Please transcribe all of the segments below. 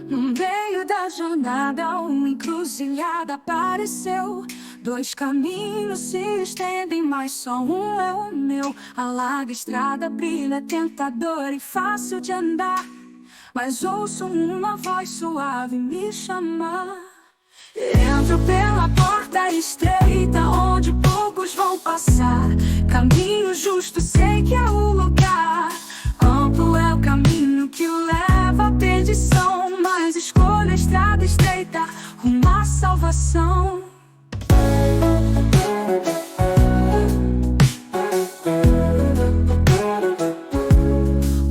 No meio da jornada, uma encruzilhada apareceu. Dois caminhos se estendem, mas só um é o meu. A larga estrada brilha, tentador e fácil de andar, mas ouço uma voz suave me chamar. Entro pela porta estreita, onde poucos vão passar. Caminho justo, sei que é o lugar. Amplo é o caminho que leva à perdição, mas escolho a estrada estreita, rumo à salvação.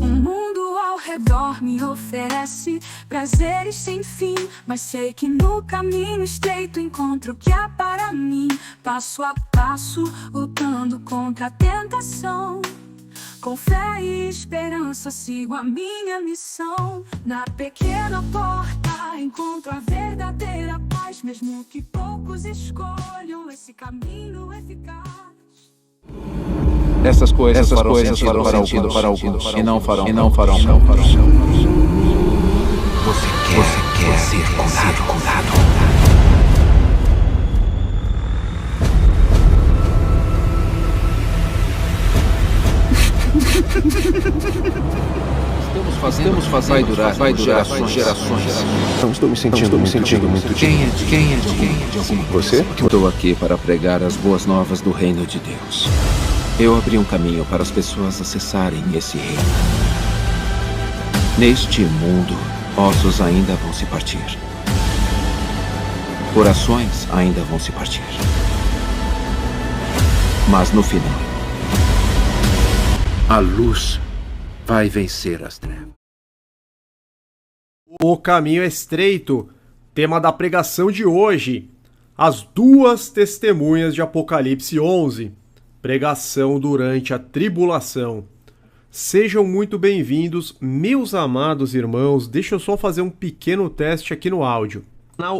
O mundo ao redor me oferece prazeres sem fim, mas sei que no caminho estreito encontro o que há para mim. Passo a passo, lutando contra a tentação. Com fé e esperança sigo a minha missão. Na pequena porta encontro a verdadeira paz, mesmo que poucos escolham esse caminho eficaz. Essas coisas farão sentido para alguns e não farão. Você quer ser curado. Estamos fazendo vai durar gerações. Não estou me sentindo muito Quem é de alguma Você? Estou aqui para pregar as boas novas do reino de Deus. Eu abri um caminho para as pessoas acessarem esse reino. Neste mundo, ossos ainda vão se partir. Corações ainda vão se partir. Mas no final, a luz vai vencer as trevas. O caminho é estreito, tema da pregação de hoje. As duas testemunhas de Apocalipse 11. Pregação durante a tribulação. Sejam muito bem-vindos, meus amados irmãos. Deixa eu só fazer um pequeno teste aqui no áudio.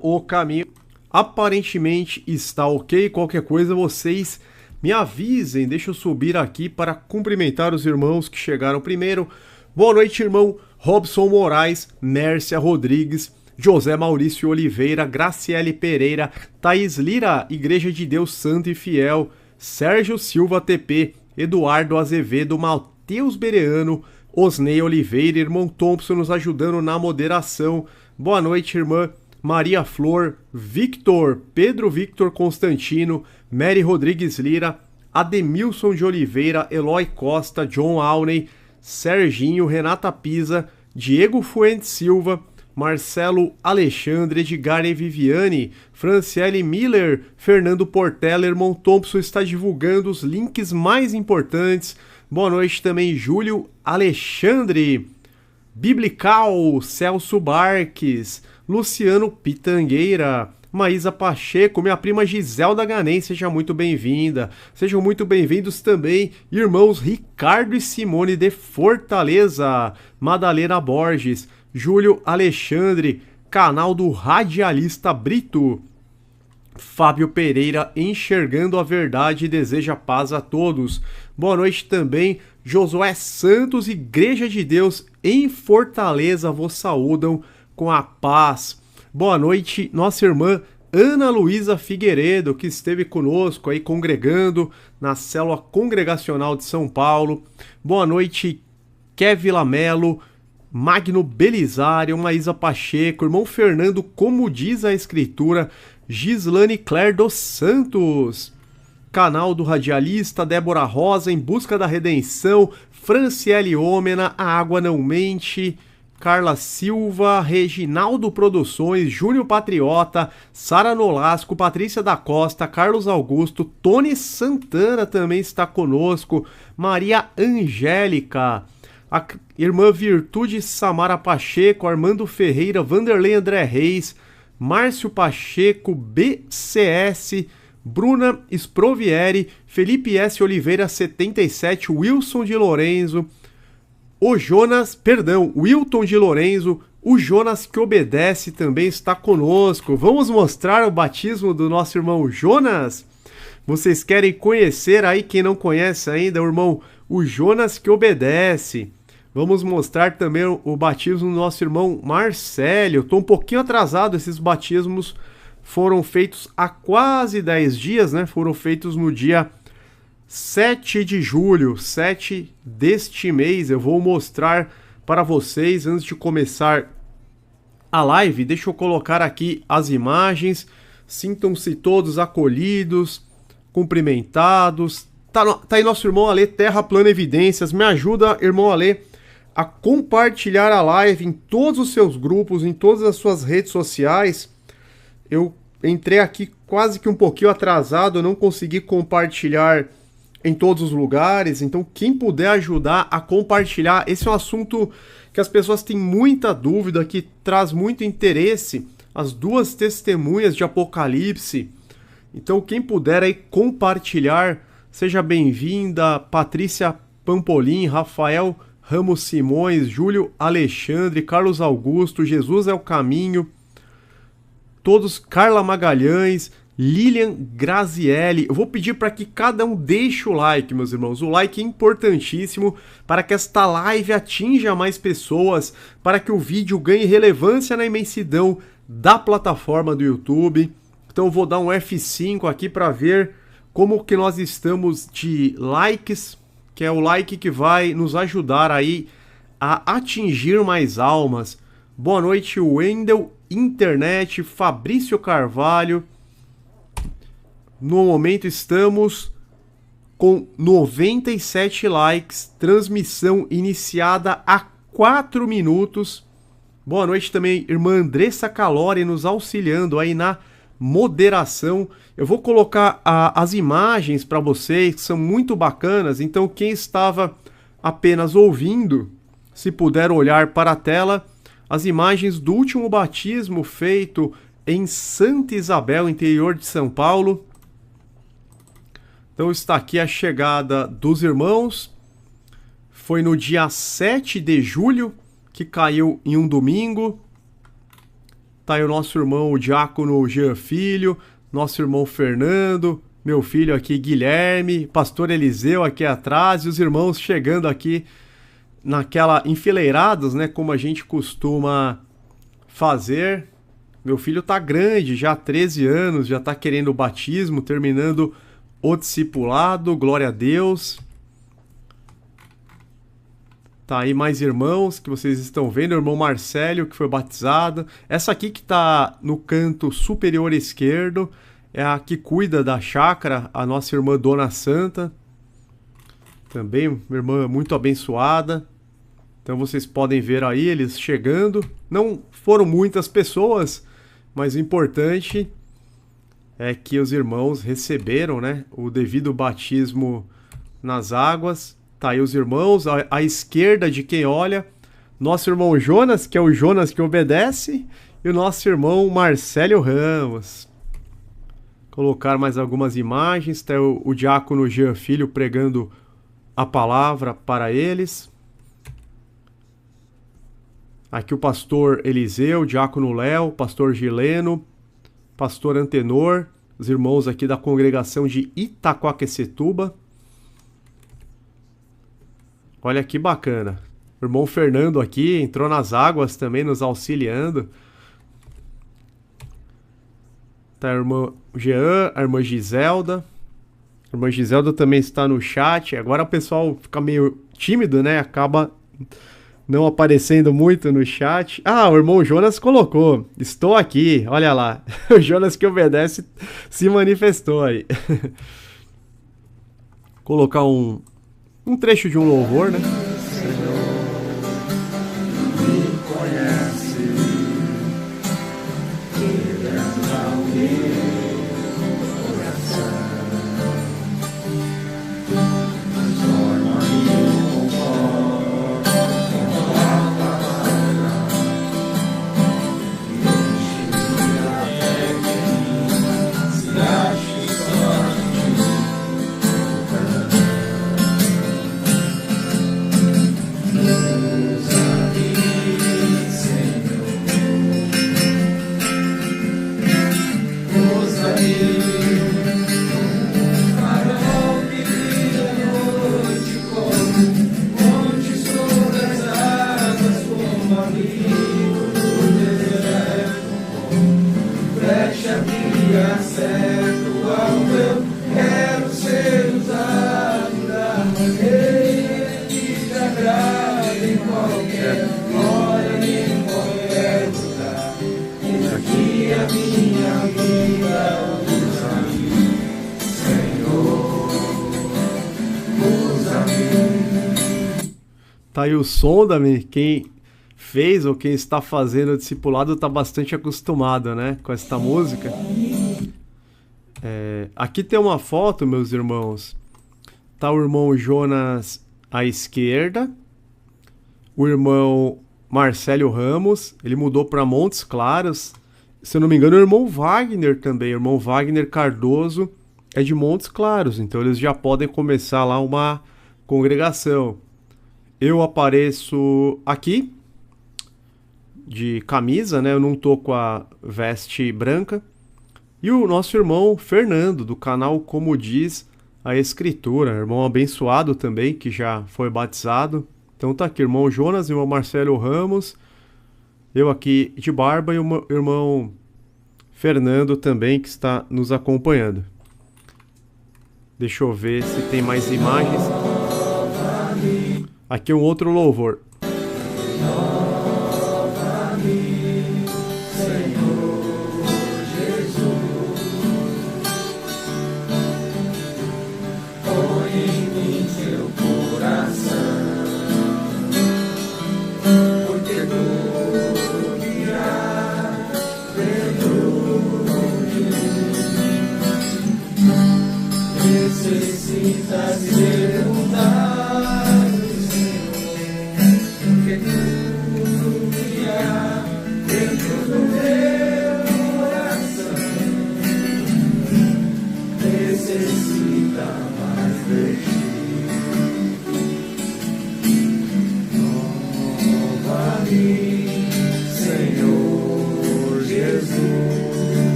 O caminho aparentemente está ok. Qualquer coisa vocês me avisem. Deixa eu subir aqui para cumprimentar os irmãos que chegaram primeiro. Boa noite, irmão Robson Moraes, Mércia Rodrigues, José Maurício Oliveira, Graciele Pereira, Thaís Lira, Igreja de Deus Santo e Fiel, Sérgio Silva TP, Eduardo Azevedo, Mateus Bereano, Osnei Oliveira, irmão Thompson nos ajudando na moderação. Boa noite, irmã Maria Flor, Victor, Pedro Victor Constantino, Mary Rodrigues Lira, Ademilson de Oliveira, Eloy Costa, John Auney, Serginho, Renata Pisa, Diego Fuentes Silva, Marcelo Alexandre, Edgar e Viviane, Franciele Miller, Fernando Portela, irmão Thompson está divulgando os links mais importantes. Boa noite também, Júlio Alexandre, Biblical, Celso Barques, Luciano Pitangueira, Maísa Pacheco, minha prima Giselda Ganem, seja muito bem-vinda. Sejam muito bem-vindos também, irmãos Ricardo e Simone de Fortaleza, Madalena Borges, Júlio Alexandre, canal do Radialista Brito, Fábio Pereira, enxergando a verdade e deseja paz a todos. Boa noite também, Josué Santos, Igreja de Deus em Fortaleza, vos saúdam com a paz. Boa noite, nossa irmã Ana Luísa Figueiredo, que esteve conosco aí congregando na célula congregacional de São Paulo. Boa noite, Kevin Lamelo, Magno Belisário, Maísa Pacheco, irmão Fernando, como diz a escritura, Gislane Claire dos Santos, canal do Radialista, Débora Rosa, Em Busca da Redenção, Franciele Ômena, A Água Não Mente, Carla Silva, Reginaldo Produções, Júnior Patriota, Sara Nolasco, Patrícia da Costa, Carlos Augusto, Tony Santana também está conosco, Maria Angélica, a irmã Virtude Samara Pacheco, Armando Ferreira, Vanderlei André Reis, Márcio Pacheco, BCS, Bruna Sprovieri, Felipe S. Oliveira 77, Wilson de Lorenzo, Wilton de Lorenzo, o Jonas que obedece também está conosco. Vamos mostrar o batismo do nosso irmão Jonas? Vocês querem conhecer aí, quem não conhece ainda, o irmão, o Jonas que obedece. Vamos mostrar também o batismo do nosso irmão Marcélio. Estou um pouquinho atrasado, esses batismos foram feitos há quase 10 dias, né? Foram feitos no dia 7 de julho, 7 deste mês. Eu vou mostrar para vocês antes de começar a live. Deixa eu colocar aqui as imagens. Sintam-se todos acolhidos, cumprimentados. Tá aí nosso irmão Ale, Terra Plana Evidências. Me ajuda, irmão Ale, a compartilhar a live em todos os seus grupos, em todas as suas redes sociais. Eu entrei aqui quase que um pouquinho atrasado, eu não consegui compartilhar em todos os lugares, então quem puder ajudar a compartilhar, esse é um assunto que as pessoas têm muita dúvida, que traz muito interesse, as duas testemunhas de Apocalipse. Então quem puder aí compartilhar, seja bem-vinda, Patrícia Pampolin, Rafael Ramos Simões, Júlio Alexandre, Carlos Augusto, Jesus é o Caminho, todos, Carla Magalhães, Lilian Grazielli. Eu vou pedir para que cada um deixe o like, meus irmãos. O like é importantíssimo para que esta live atinja mais pessoas, para que o vídeo ganhe relevância na imensidão da plataforma do YouTube. Então eu vou dar um F5 aqui para ver como que nós estamos de likes, que é o like que vai nos ajudar aí a atingir mais almas. Boa noite, Wendel Internet, Fabrício Carvalho. No momento estamos com 97 likes, transmissão iniciada há 4 minutos. Boa noite também, irmã Andressa Calori, nos auxiliando aí na moderação. Eu vou colocar as imagens para vocês, que são muito bacanas, então quem estava apenas ouvindo, se puder olhar para a tela, as imagens do último batismo feito em Santa Isabel, interior de São Paulo. Então está aqui a chegada dos irmãos. Foi no dia 7 de julho, que caiu em um domingo. Está aí o nosso irmão, o diácono Jean Filho, nosso irmão Fernando, meu filho aqui Guilherme, pastor Eliseu aqui atrás, e os irmãos chegando aqui naquela enfileirados, né, como a gente costuma fazer. Meu filho tá grande, já há 13 anos, já tá querendo o batismo, terminando o discipulado, glória a Deus. Tá aí mais irmãos que vocês estão vendo, o irmão Marcélio que foi batizado. Essa aqui que tá no canto superior esquerdo é a que cuida da chácara, a nossa irmã Dona Santa. Também uma irmã muito abençoada. Então vocês podem ver aí eles chegando. Não foram muitas pessoas, mas o importante é que os irmãos receberam, né, o devido batismo nas águas. Tá aí os irmãos, à esquerda de quem olha, nosso irmão Jonas, que é o Jonas que obedece, e o nosso irmão Marcélio Ramos. Colocar mais algumas imagens, tá o diácono Jean Filho pregando a palavra para eles. Aqui o pastor Eliseu, o diácono Léo, pastor Gileno, pastor Antenor, os irmãos aqui da congregação de Itaquaquecetuba. Olha que bacana. O irmão Fernando aqui entrou nas águas também, nos auxiliando. Tá a irmã Jean, a irmã Giselda. A irmã Giselda também está no chat. Agora o pessoal fica meio tímido, né? Acaba não aparecendo muito no chat. Ah, o irmão Jonas colocou. Estou aqui, olha lá. O Jonas que obedece se manifestou aí. Colocar um trecho de um louvor, né? Tá aí o Sonda-me, quem fez ou quem está fazendo o discipulado tá bastante acostumado, né, com esta música. Aqui tem uma foto, meus irmãos. Tá o irmão Jonas à esquerda, o irmão Marcelo Ramos, ele mudou para Montes Claros. Se eu não me engano, o irmão Wagner também, o irmão Wagner Cardoso é de Montes Claros, então eles já podem começar lá uma congregação. Eu apareço aqui de camisa, né? Eu não tô com a veste branca. E o nosso irmão Fernando, do canal Como Diz a Escritura, irmão abençoado também, que já foi batizado. Então tá aqui, irmão Jonas, irmão Marcelo Ramos, eu aqui de barba e o irmão Fernando também, que está nos acompanhando. Deixa eu ver se tem mais imagens. Aqui um outro louvor.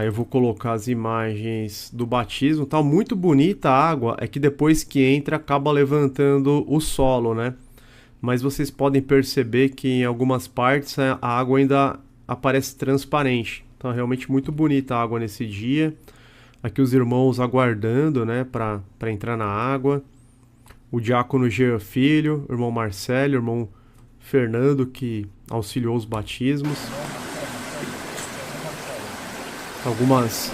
Eu vou colocar as imagens do batismo, tá muito bonita a água, é que depois que entra acaba levantando o solo, né? Mas vocês podem perceber que em algumas partes a água ainda aparece transparente. Então é realmente muito bonita a água nesse dia. Aqui os irmãos aguardando, né, para entrar na água. O diácono Jean Filho, o irmão Marcelo, o irmão Fernando, que auxiliou os batismos. Algumas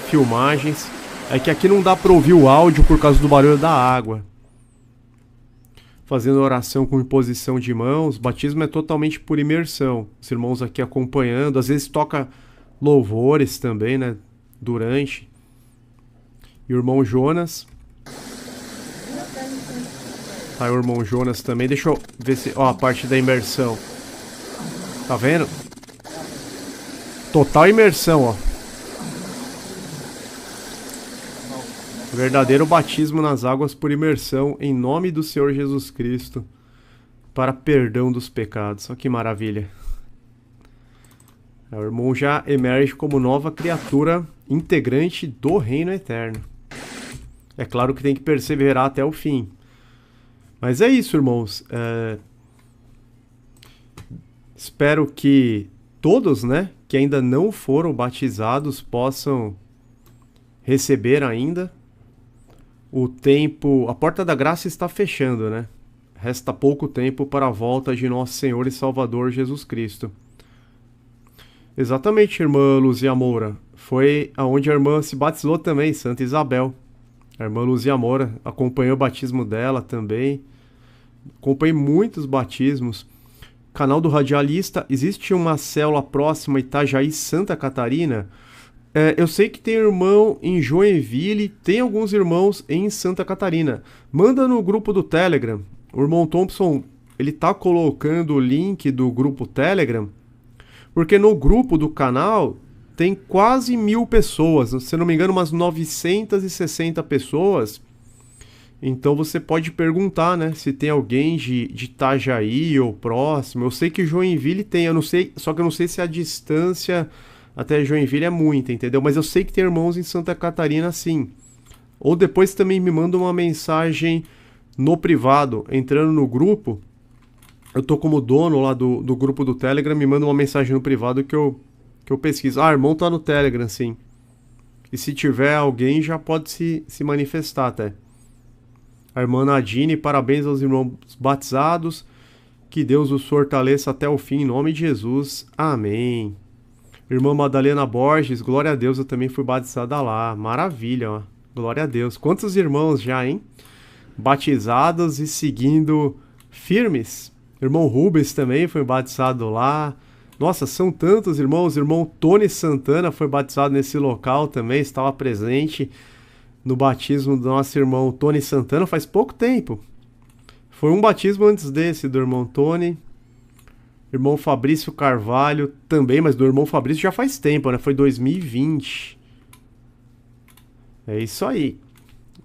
filmagens. É que aqui não dá para ouvir o áudio por causa do barulho da água. Fazendo oração com imposição de mãos. Batismo é totalmente por imersão. Os irmãos aqui acompanhando. Às vezes toca louvores também, né? Durante. E o irmão Jonas. Aí o irmão Jonas também. Deixa eu ver se... Ó, a parte da imersão. Tá vendo? Total imersão, ó. Verdadeiro batismo nas águas por imersão, em nome do Senhor Jesus Cristo, para perdão dos pecados. Olha que maravilha. O irmão já emerge como nova criatura integrante do reino eterno. É claro que tem que perseverar até o fim. Mas é isso, irmãos. Espero que todos, né, que ainda não foram batizados possam receber ainda. O tempo, a porta da graça está fechando, né? Resta pouco tempo para a volta de nosso Senhor e Salvador Jesus Cristo. Exatamente, irmã Luzia Moura. Foi aonde a irmã se batizou também, Santa Isabel. A irmã Luzia Moura acompanhou o batismo dela também. Acompanhei muitos batismos. Canal do Radialista, existe uma célula próxima Itajaí, Santa Catarina? Eu sei que tem irmão em Joinville, tem alguns irmãos em Santa Catarina. Manda no grupo do Telegram. O irmão Thompson, ele tá colocando o link do grupo Telegram, porque no grupo do canal tem quase 1000 pessoas, se não me engano umas 960 pessoas. Então você pode perguntar, né, se tem alguém de Itajaí ou próximo. Eu sei que Joinville tem, eu não sei, só que eu não sei se a distância até Joinville é muita, entendeu? Mas eu sei que tem irmãos em Santa Catarina, sim. Ou depois também me manda uma mensagem no privado, entrando no grupo. Eu tô como dono lá do grupo do Telegram, me manda uma mensagem no privado que eu pesquiso. Ah, irmão tá no Telegram, sim. E se tiver alguém, já pode se manifestar até. A irmã Nadine, parabéns aos irmãos batizados. Que Deus os fortaleça até o fim, em nome de Jesus. Amém. Irmã Madalena Borges, glória a Deus, eu também fui batizada lá. Maravilha, ó. Glória a Deus. Quantos irmãos já, hein? Batizados e seguindo firmes. Irmão Rubens também foi batizado lá. Nossa, são tantos irmãos. Irmão Tony Santana foi batizado nesse local também, estava presente no batismo do nosso irmão Tony Santana faz pouco tempo. Foi um batismo antes desse, do irmão Tony. Irmão Fabrício Carvalho também, mas do irmão Fabrício já faz tempo, né? Foi 2020. É isso aí.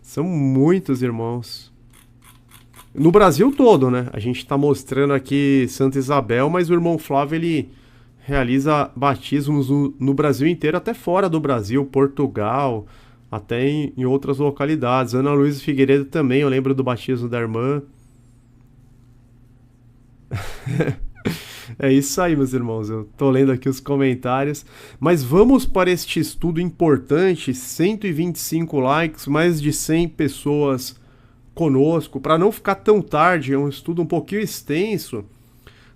São muitos irmãos. No Brasil todo, né? A gente tá mostrando aqui Santa Isabel, mas o irmão Flávio, ele realiza batismos no Brasil inteiro, até fora do Brasil, Portugal, até em outras localidades. Ana Luísa Figueiredo também, eu lembro do batismo da irmã. É isso aí, meus irmãos, eu tô lendo aqui os comentários, mas vamos para este estudo importante, 125 likes, mais de 100 pessoas conosco, para não ficar tão tarde, é um estudo um pouquinho extenso,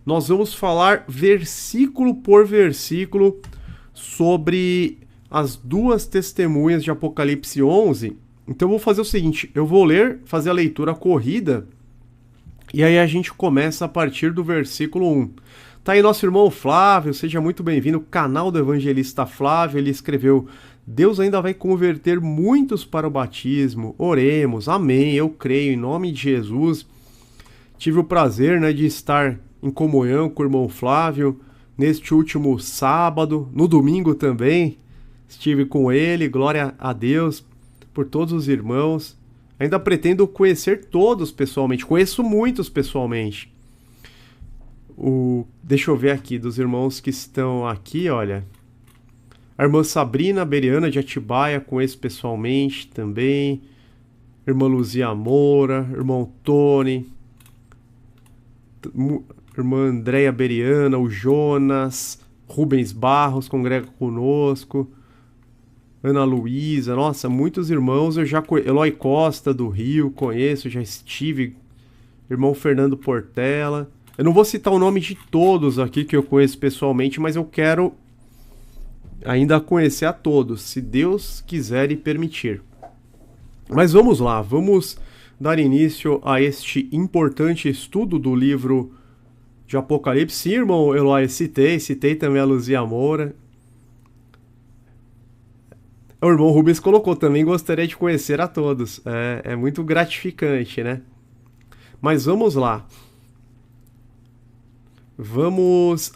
nós vamos falar versículo por versículo sobre as duas testemunhas de Apocalipse 11, então eu vou fazer o seguinte, eu vou ler, fazer a leitura corrida, e aí a gente começa a partir do versículo 1. Tá aí nosso irmão Flávio, seja muito bem-vindo, canal do Evangelista Flávio, ele escreveu: Deus ainda vai converter muitos para o batismo, oremos, amém, eu creio, em nome de Jesus. Tive o prazer, né, de estar em comunhão com o irmão Flávio neste último sábado, no domingo também, estive com ele, glória a Deus por todos os irmãos. Ainda pretendo conhecer todos pessoalmente, conheço muitos pessoalmente. Deixa eu ver aqui, dos irmãos que estão aqui, olha. A irmã Sabrina Beriana de Atibaia, conheço pessoalmente também. Irmã Luzia Moura, irmão Tony. Irmã Andréia Beriana, o Jonas. Rubens Barros congrega conosco. Ana Luísa, nossa, muitos irmãos eu já conheço. Eloy Costa do Rio, conheço, já estive. Irmão Fernando Portela. Eu não vou citar o nome de todos aqui que eu conheço pessoalmente, mas eu quero ainda conhecer a todos, se Deus quiser e permitir. Mas vamos lá, vamos dar início a este importante estudo do livro de Apocalipse. Sim, irmão Eloy, citei também a Luzia Moura. O irmão Rubens colocou também, gostaria de conhecer a todos. É muito gratificante, né? Mas vamos lá. Vamos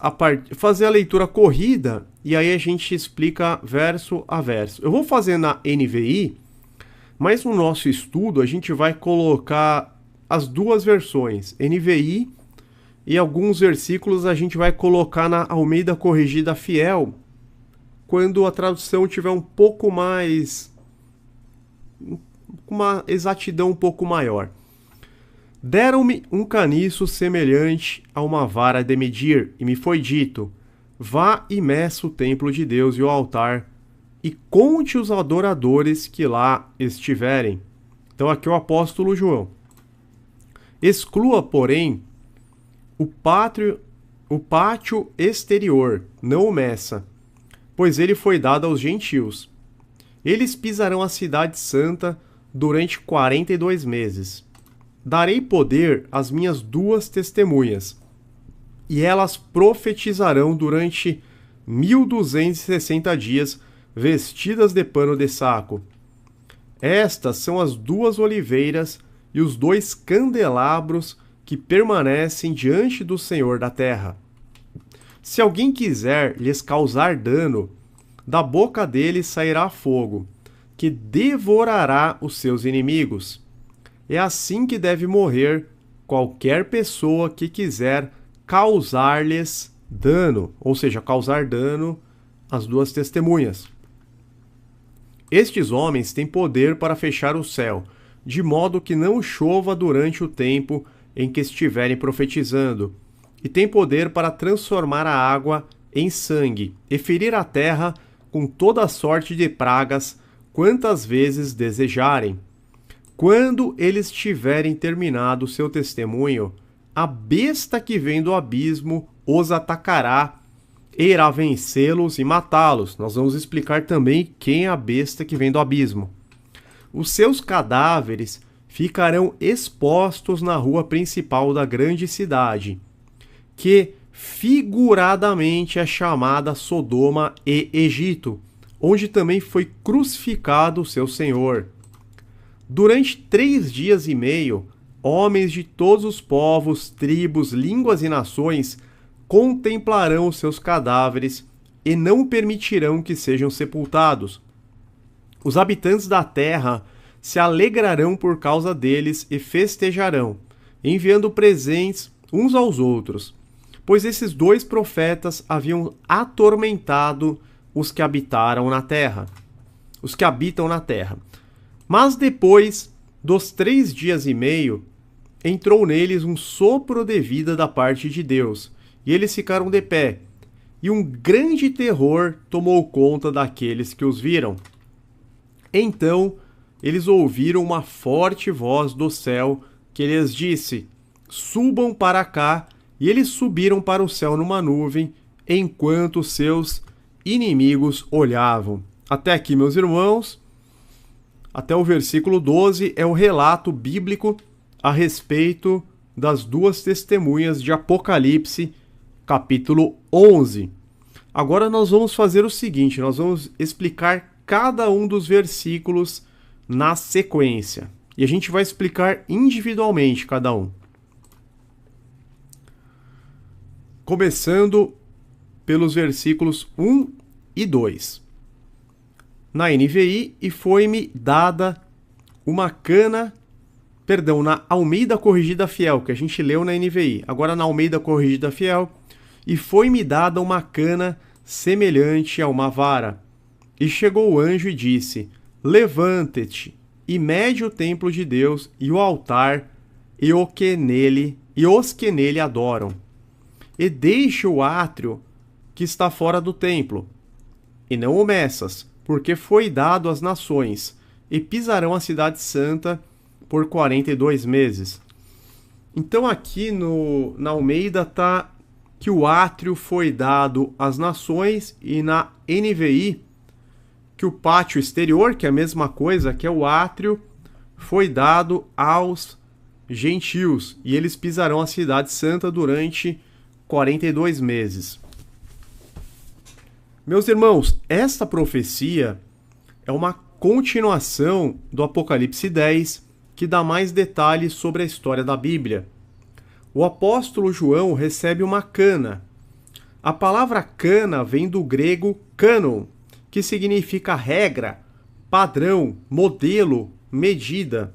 fazer a leitura corrida e aí a gente explica verso a verso. Eu vou fazer na NVI, mas no nosso estudo a gente vai colocar as duas versões, NVI, e alguns versículos a gente vai colocar na Almeida Corrigida Fiel, quando a tradução tiver um pouco mais, uma exatidão um pouco maior. Deram-me um caniço semelhante a uma vara de medir, e me foi dito: vá e meça o templo de Deus e o altar, e conte os adoradores que lá estiverem. Então aqui é o apóstolo João. Exclua, porém, o pátio exterior, não o meça, pois ele foi dado aos gentios. Eles pisarão a cidade santa durante 42 meses. Darei poder às minhas duas testemunhas, e elas profetizarão durante 1260 dias, vestidas de pano de saco. Estas são as duas oliveiras e os dois candelabros que permanecem diante do Senhor da terra. Se alguém quiser lhes causar dano, da boca deles sairá fogo, que devorará os seus inimigos. É assim que deve morrer qualquer pessoa que quiser causar-lhes dano, ou seja, causar dano às duas testemunhas. Estes homens têm poder para fechar o céu, de modo que não chova durante o tempo em que estiverem profetizando, e têm poder para transformar a água em sangue e ferir a terra com toda sorte de pragas quantas vezes desejarem. Quando eles tiverem terminado seu testemunho, a besta que vem do abismo os atacará e irá vencê-los e matá-los. Nós vamos explicar também quem é a besta que vem do abismo. Os seus cadáveres ficarão expostos na rua principal da grande cidade, que figuradamente é chamada Sodoma e Egito, onde também foi crucificado o seu Senhor. Durante 3 dias e meio, homens de todos os povos, tribos, línguas e nações contemplarão os seus cadáveres e não permitirão que sejam sepultados. Os habitantes da terra se alegrarão por causa deles e festejarão, enviando presentes uns aos outros, pois esses 2 profetas haviam atormentado os que habitaram na terra, os que habitam na terra. Mas depois dos 3 dias e meio, entrou neles um sopro de vida da parte de Deus, e eles ficaram de pé, e um grande terror tomou conta daqueles que os viram. Então eles ouviram uma forte voz do céu que lhes disse: subam para cá, e eles subiram para o céu numa nuvem, enquanto seus inimigos olhavam. Até aqui, meus irmãos, até o versículo 12 é o relato bíblico a respeito das 2 testemunhas de Apocalipse, capítulo 11. Agora nós vamos fazer o seguinte, nós vamos explicar cada um dos versículos na sequência. E a gente vai explicar individualmente cada um. Começando pelos versículos 1 e 2. Na NVI, e foi-me dada uma cana, na Almeida Corrigida Fiel, que a gente leu na NVI, agora na Almeida Corrigida Fiel, e foi-me dada uma cana semelhante a uma vara. E chegou o anjo e disse: levante-te, e mede o templo de Deus e o altar, e os que nele adoram. E deixe o átrio que está fora do templo, e não o meças, porque foi dado às nações, e pisarão a cidade santa por 42 meses. Então aqui na Almeida está que o átrio foi dado às nações, e na NVI que o pátio exterior, que é a mesma coisa, que é o átrio, foi dado aos gentios, e eles pisarão a cidade santa durante 42 meses. Meus irmãos, esta profecia é uma continuação do Apocalipse 10, que dá mais detalhes sobre a história da Bíblia. O apóstolo João recebe uma cana. A palavra cana vem do grego cânon, que significa regra, padrão, modelo, medida.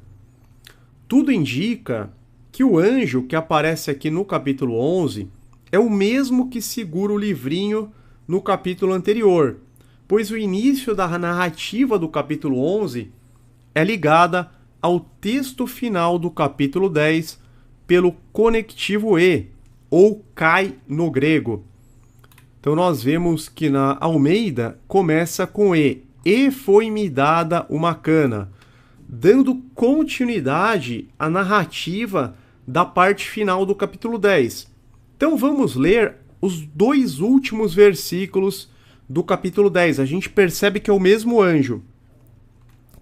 Tudo indica que o anjo que aparece aqui no capítulo 11 é o mesmo que segura o livrinho no capítulo anterior, pois o início da narrativa do capítulo 11 é ligada ao texto final do capítulo 10 pelo conectivo e, ou kai no grego. Então nós vemos que na Almeida começa com e foi-me dada uma cana, dando continuidade à narrativa da parte final do capítulo 10. Então vamos ler os 2 últimos versículos do capítulo 10. A gente percebe que é o mesmo anjo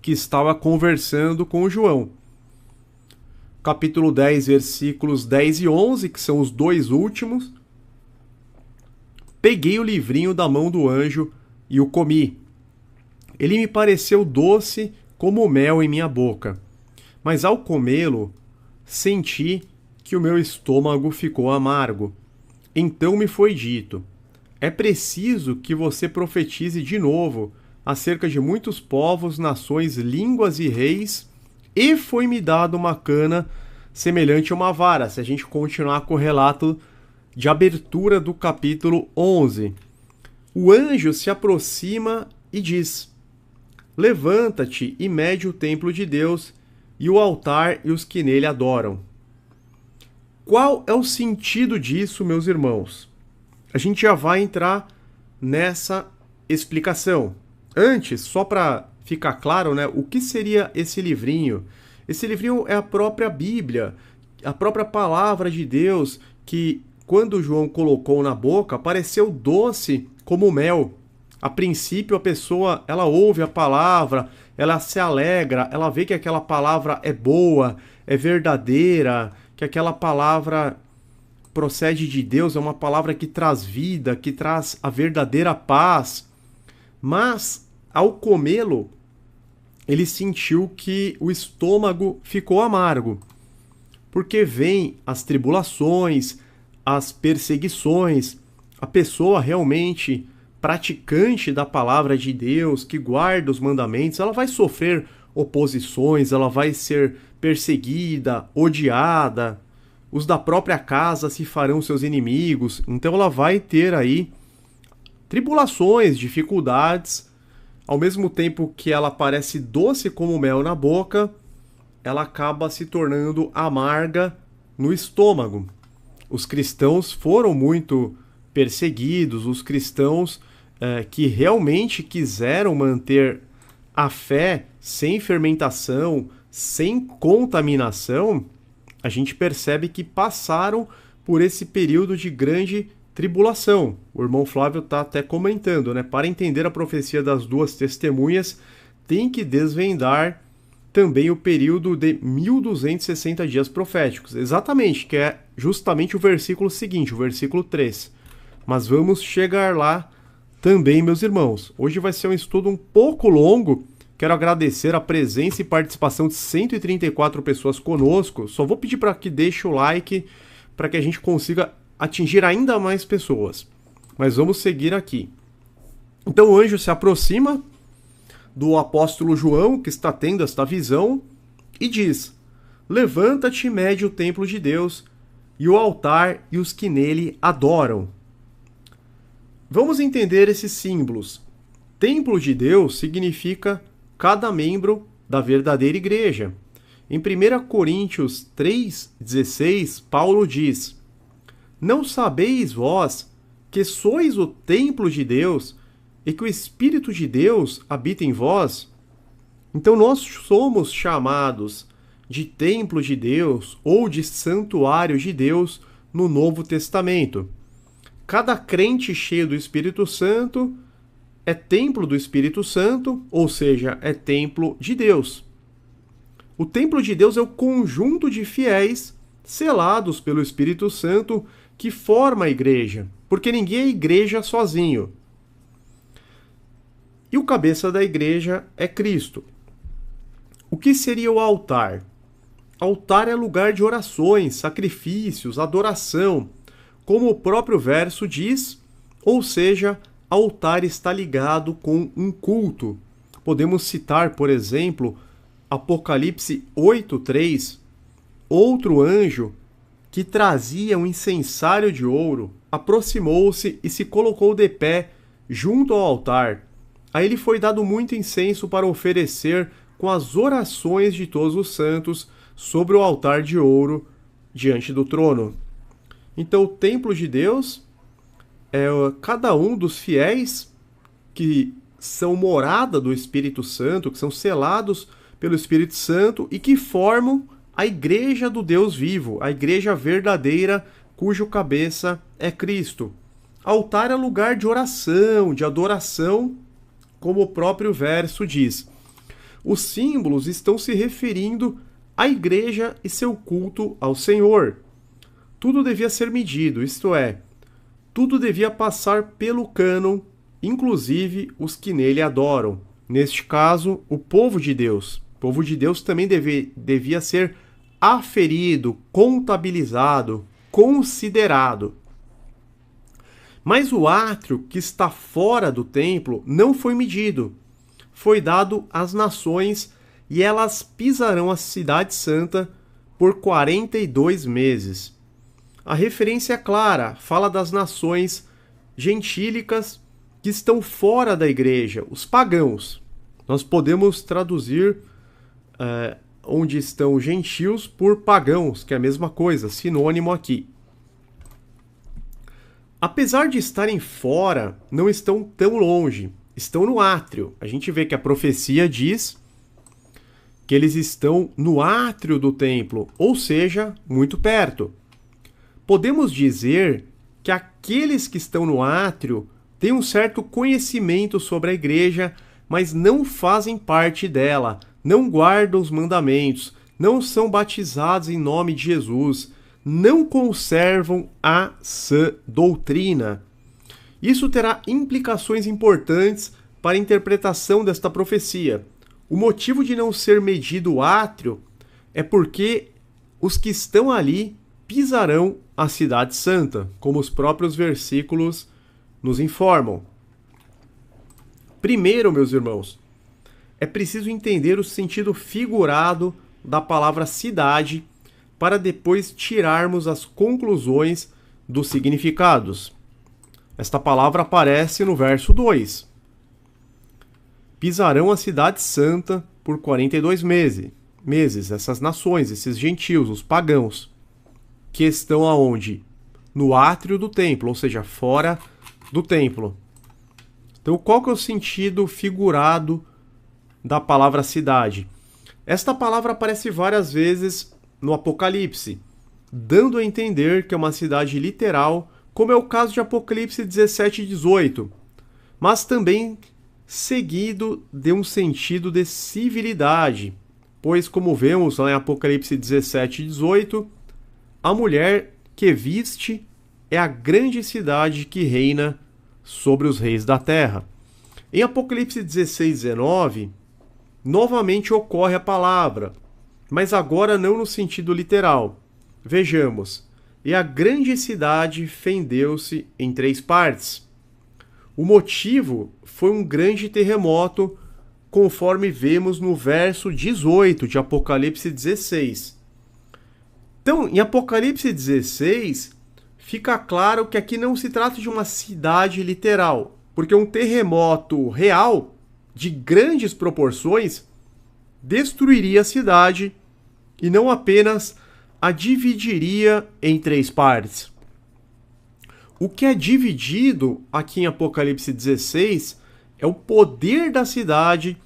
que estava conversando com o João. Capítulo 10, versículos 10 e 11, que são os 2 últimos. Peguei o livrinho da mão do anjo e o comi. Ele me pareceu doce como mel em minha boca, mas ao comê-lo, senti que o meu estômago ficou amargo. Então me foi dito: é preciso que você profetize de novo acerca de muitos povos, nações, línguas e reis, e foi-me dado uma cana semelhante a uma vara. Se a gente continuar com o relato de abertura do capítulo 11. O anjo se aproxima e diz: levanta-te e mede o templo de Deus e o altar e os que nele adoram. Qual é o sentido disso, meus irmãos? A gente já vai entrar nessa explicação. Antes, só para ficar claro, né, o que seria esse livrinho? Esse livrinho é a própria Bíblia, a própria palavra de Deus, que quando João colocou na boca, pareceu doce como mel. A princípio a pessoa, ela ouve a palavra, ela se alegra, ela vê que aquela palavra é boa, é verdadeira, que aquela palavra procede de Deus, é uma palavra que traz vida, que traz a verdadeira paz. Mas, ao comê-lo, ele sentiu que o estômago ficou amargo, porque vêm as tribulações, as perseguições, a pessoa realmente praticante da palavra de Deus, que guarda os mandamentos, ela vai sofrer oposições, ela vai ser perseguida, odiada, os da própria casa se farão seus inimigos, então ela vai ter aí tribulações, dificuldades, ao mesmo tempo que ela parece doce como mel na boca, ela acaba se tornando amarga no estômago. Os cristãos foram muito perseguidos, os cristãos que realmente quiseram manter a fé sem fermentação, sem contaminação, a gente percebe que passaram por esse período de grande tribulação. O irmão Flávio está até comentando, né? Para entender a profecia das duas testemunhas, tem que desvendar também o período de 1260 dias proféticos. Exatamente, que é justamente o versículo seguinte, o versículo 3. Mas vamos chegar lá também, meus irmãos. Hoje vai ser um estudo um pouco longo. Quero agradecer a presença e participação de 134 pessoas conosco. Só vou pedir para que deixe o like para que a gente consiga atingir ainda mais pessoas. Mas vamos seguir aqui. Então o anjo se aproxima do apóstolo João, que está tendo esta visão, e diz: levanta-te e mede o templo de Deus, e o altar e os que nele adoram. Vamos entender esses símbolos. Templo de Deus significa cada membro da verdadeira igreja. Em 1 Coríntios 3,16, Paulo diz: não sabeis vós que sois o templo de Deus e que o Espírito de Deus habita em vós? Então nós somos chamados de templo de Deus ou de santuário de Deus no Novo Testamento. Cada crente cheio do Espírito Santo é templo do Espírito Santo, ou seja, é templo de Deus. O templo de Deus é o conjunto de fiéis selados pelo Espírito Santo que forma a igreja, porque ninguém é igreja sozinho. E o cabeça da igreja é Cristo. O que seria o altar? Altar é lugar de orações, sacrifícios, adoração, como o próprio verso diz, ou seja, altar está ligado com um culto. Podemos citar, por exemplo, Apocalipse 8:3, outro anjo que trazia um incensário de ouro, aproximou-se e se colocou de pé junto ao altar. A ele foi dado muito incenso para oferecer com as orações de todos os santos sobre o altar de ouro diante do trono. Então o templo de Deus é cada um dos fiéis que são morada do Espírito Santo, que são selados pelo Espírito Santo e que formam a igreja do Deus vivo, a igreja verdadeira, cujo cabeça é Cristo. Altar é lugar de oração, de adoração, como o próprio verso diz. Os símbolos estão se referindo à igreja e seu culto ao Senhor. Tudo devia ser medido, isto é, tudo devia passar pelo cânon, inclusive os que nele adoram. Neste caso, o povo de Deus. O povo de Deus também devia ser aferido, contabilizado, considerado. Mas o átrio que está fora do templo não foi medido. Foi dado às nações e elas pisarão a cidade santa por 42 meses. A referência é clara, fala das nações gentílicas que estão fora da igreja, os pagãos. Nós podemos traduzir onde estão gentios por pagãos, que é a mesma coisa, sinônimo aqui. Apesar de estarem fora, não estão tão longe, estão no átrio. A gente vê que a profecia diz que eles estão no átrio do templo, ou seja, muito perto. Podemos dizer que aqueles que estão no átrio têm um certo conhecimento sobre a igreja, mas não fazem parte dela, não guardam os mandamentos, não são batizados em nome de Jesus, não conservam a sã doutrina. Isso terá implicações importantes para a interpretação desta profecia. O motivo de não ser medido o átrio é porque os que estão ali pisarão a cidade santa, como os próprios versículos nos informam. Primeiro, meus irmãos, é preciso entender o sentido figurado da palavra cidade para depois tirarmos as conclusões dos significados. Esta palavra aparece no verso 2. Pisarão a cidade santa por 42 meses, essas nações, esses gentios, os pagãos, que estão aonde? No átrio do templo, ou seja, fora do templo. Então, qual que é o sentido figurado da palavra cidade? Esta palavra aparece várias vezes no Apocalipse, dando a entender que é uma cidade literal, como é o caso de Apocalipse 17 e 18, mas também seguido de um sentido de civilidade, pois, como vemos lá em Apocalipse 17 e 18, a mulher que viste é a grande cidade que reina sobre os reis da terra. Em Apocalipse 16 e 19, novamente ocorre a palavra, mas agora não no sentido literal. Vejamos, e a grande cidade fendeu-se em 3 partes. O motivo foi um grande terremoto, conforme vemos no verso 18 de Apocalipse 16. Então, em Apocalipse 16, fica claro que aqui não se trata de uma cidade literal, porque um terremoto real, de grandes proporções, destruiria a cidade e não apenas a dividiria em 3 partes. O que é dividido aqui em Apocalipse 16 é o poder da cidade,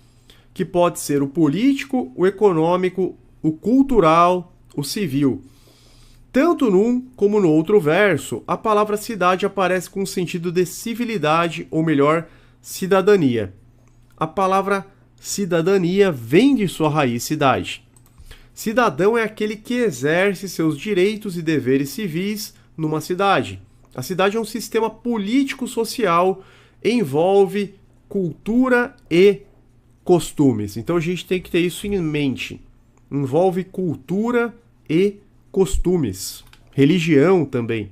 que pode ser o político, o econômico, o cultural, o civil. Tanto num como no outro verso, a palavra cidade aparece com o sentido de civilidade, ou melhor, cidadania. A palavra cidadania vem de sua raiz cidade. Cidadão é aquele que exerce seus direitos e deveres civis numa cidade. A cidade é um sistema político-social, envolve cultura e costumes. Então a gente tem que ter isso em mente. Envolve cultura e costumes. Religião também.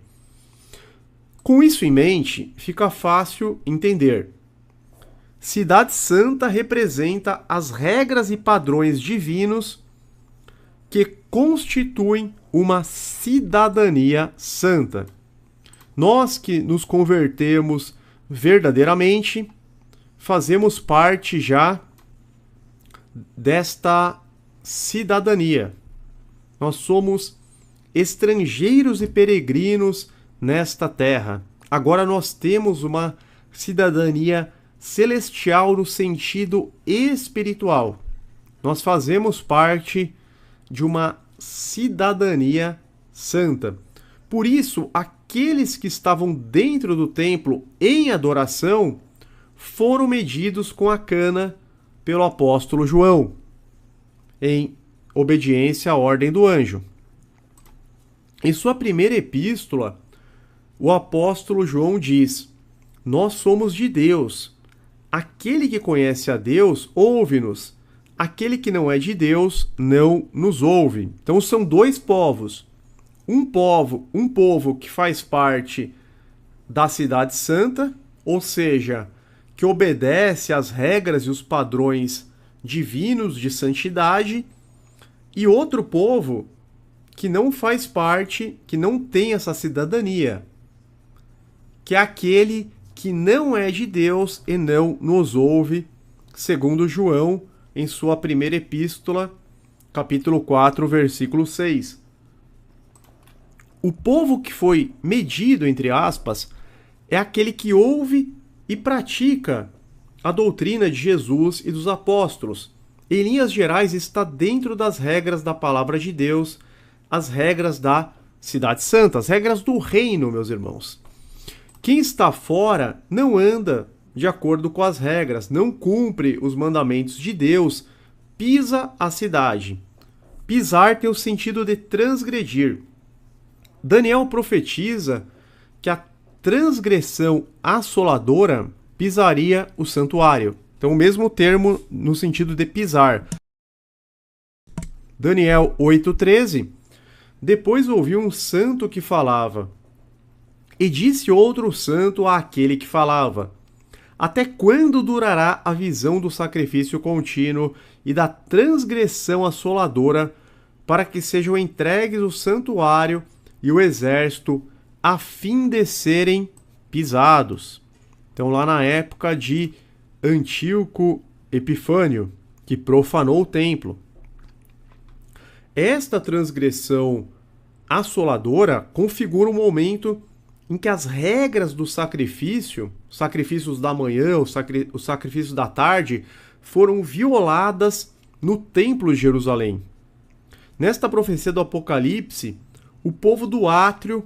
Com isso em mente, fica fácil entender. Cidade Santa representa as regras e padrões divinos que constituem uma cidadania santa. Nós que nos convertemos verdadeiramente, fazemos parte já desta cidadania. Nós somos estrangeiros e peregrinos nesta terra. Agora nós temos uma cidadania celestial no sentido espiritual. Nós fazemos parte de uma cidadania santa. Por isso, aqueles que estavam dentro do templo em adoração foram medidos com a cana pelo apóstolo João, em obediência à ordem do anjo. Em sua primeira epístola, o apóstolo João diz: nós somos de Deus. Aquele que conhece a Deus, ouve-nos. Aquele que não é de Deus, não nos ouve. Então são 2 povos. Um povo que faz parte da cidade santa, ou seja, que obedece às regras e os padrões divinos de santidade, e outro povo que não faz parte, que não tem essa cidadania, que é aquele que não é de Deus e não nos ouve, segundo João, em sua primeira epístola, capítulo 4, versículo 6. O povo que foi medido, entre aspas, é aquele que ouve e pratica a doutrina de Jesus e dos apóstolos. em linhas gerais, está dentro das regras da palavra de Deus, as regras da Cidade Santa, as regras do reino, meus irmãos. Quem está fora não anda de acordo com as regras, não cumpre os mandamentos de Deus, pisa a cidade. Pisar tem o sentido de transgredir. Daniel profetiza que a transgressão assoladora pisaria o santuário. Então, o mesmo termo no sentido de pisar. Daniel 8,13. Depois ouvi um santo que falava, e disse outro santo àquele que falava: até quando durará a visão do sacrifício contínuo e da transgressão assoladora, para que sejam entregues o santuário e o exército, a fim de serem pisados? Então, lá na época de Antíoco Epifânio, que profanou o templo. Esta transgressão assoladora configura o momento em que as regras do sacrifício, sacrifícios da manhã, os sacrifícios da tarde, foram violadas no Templo de Jerusalém. Nesta profecia do Apocalipse, o povo do átrio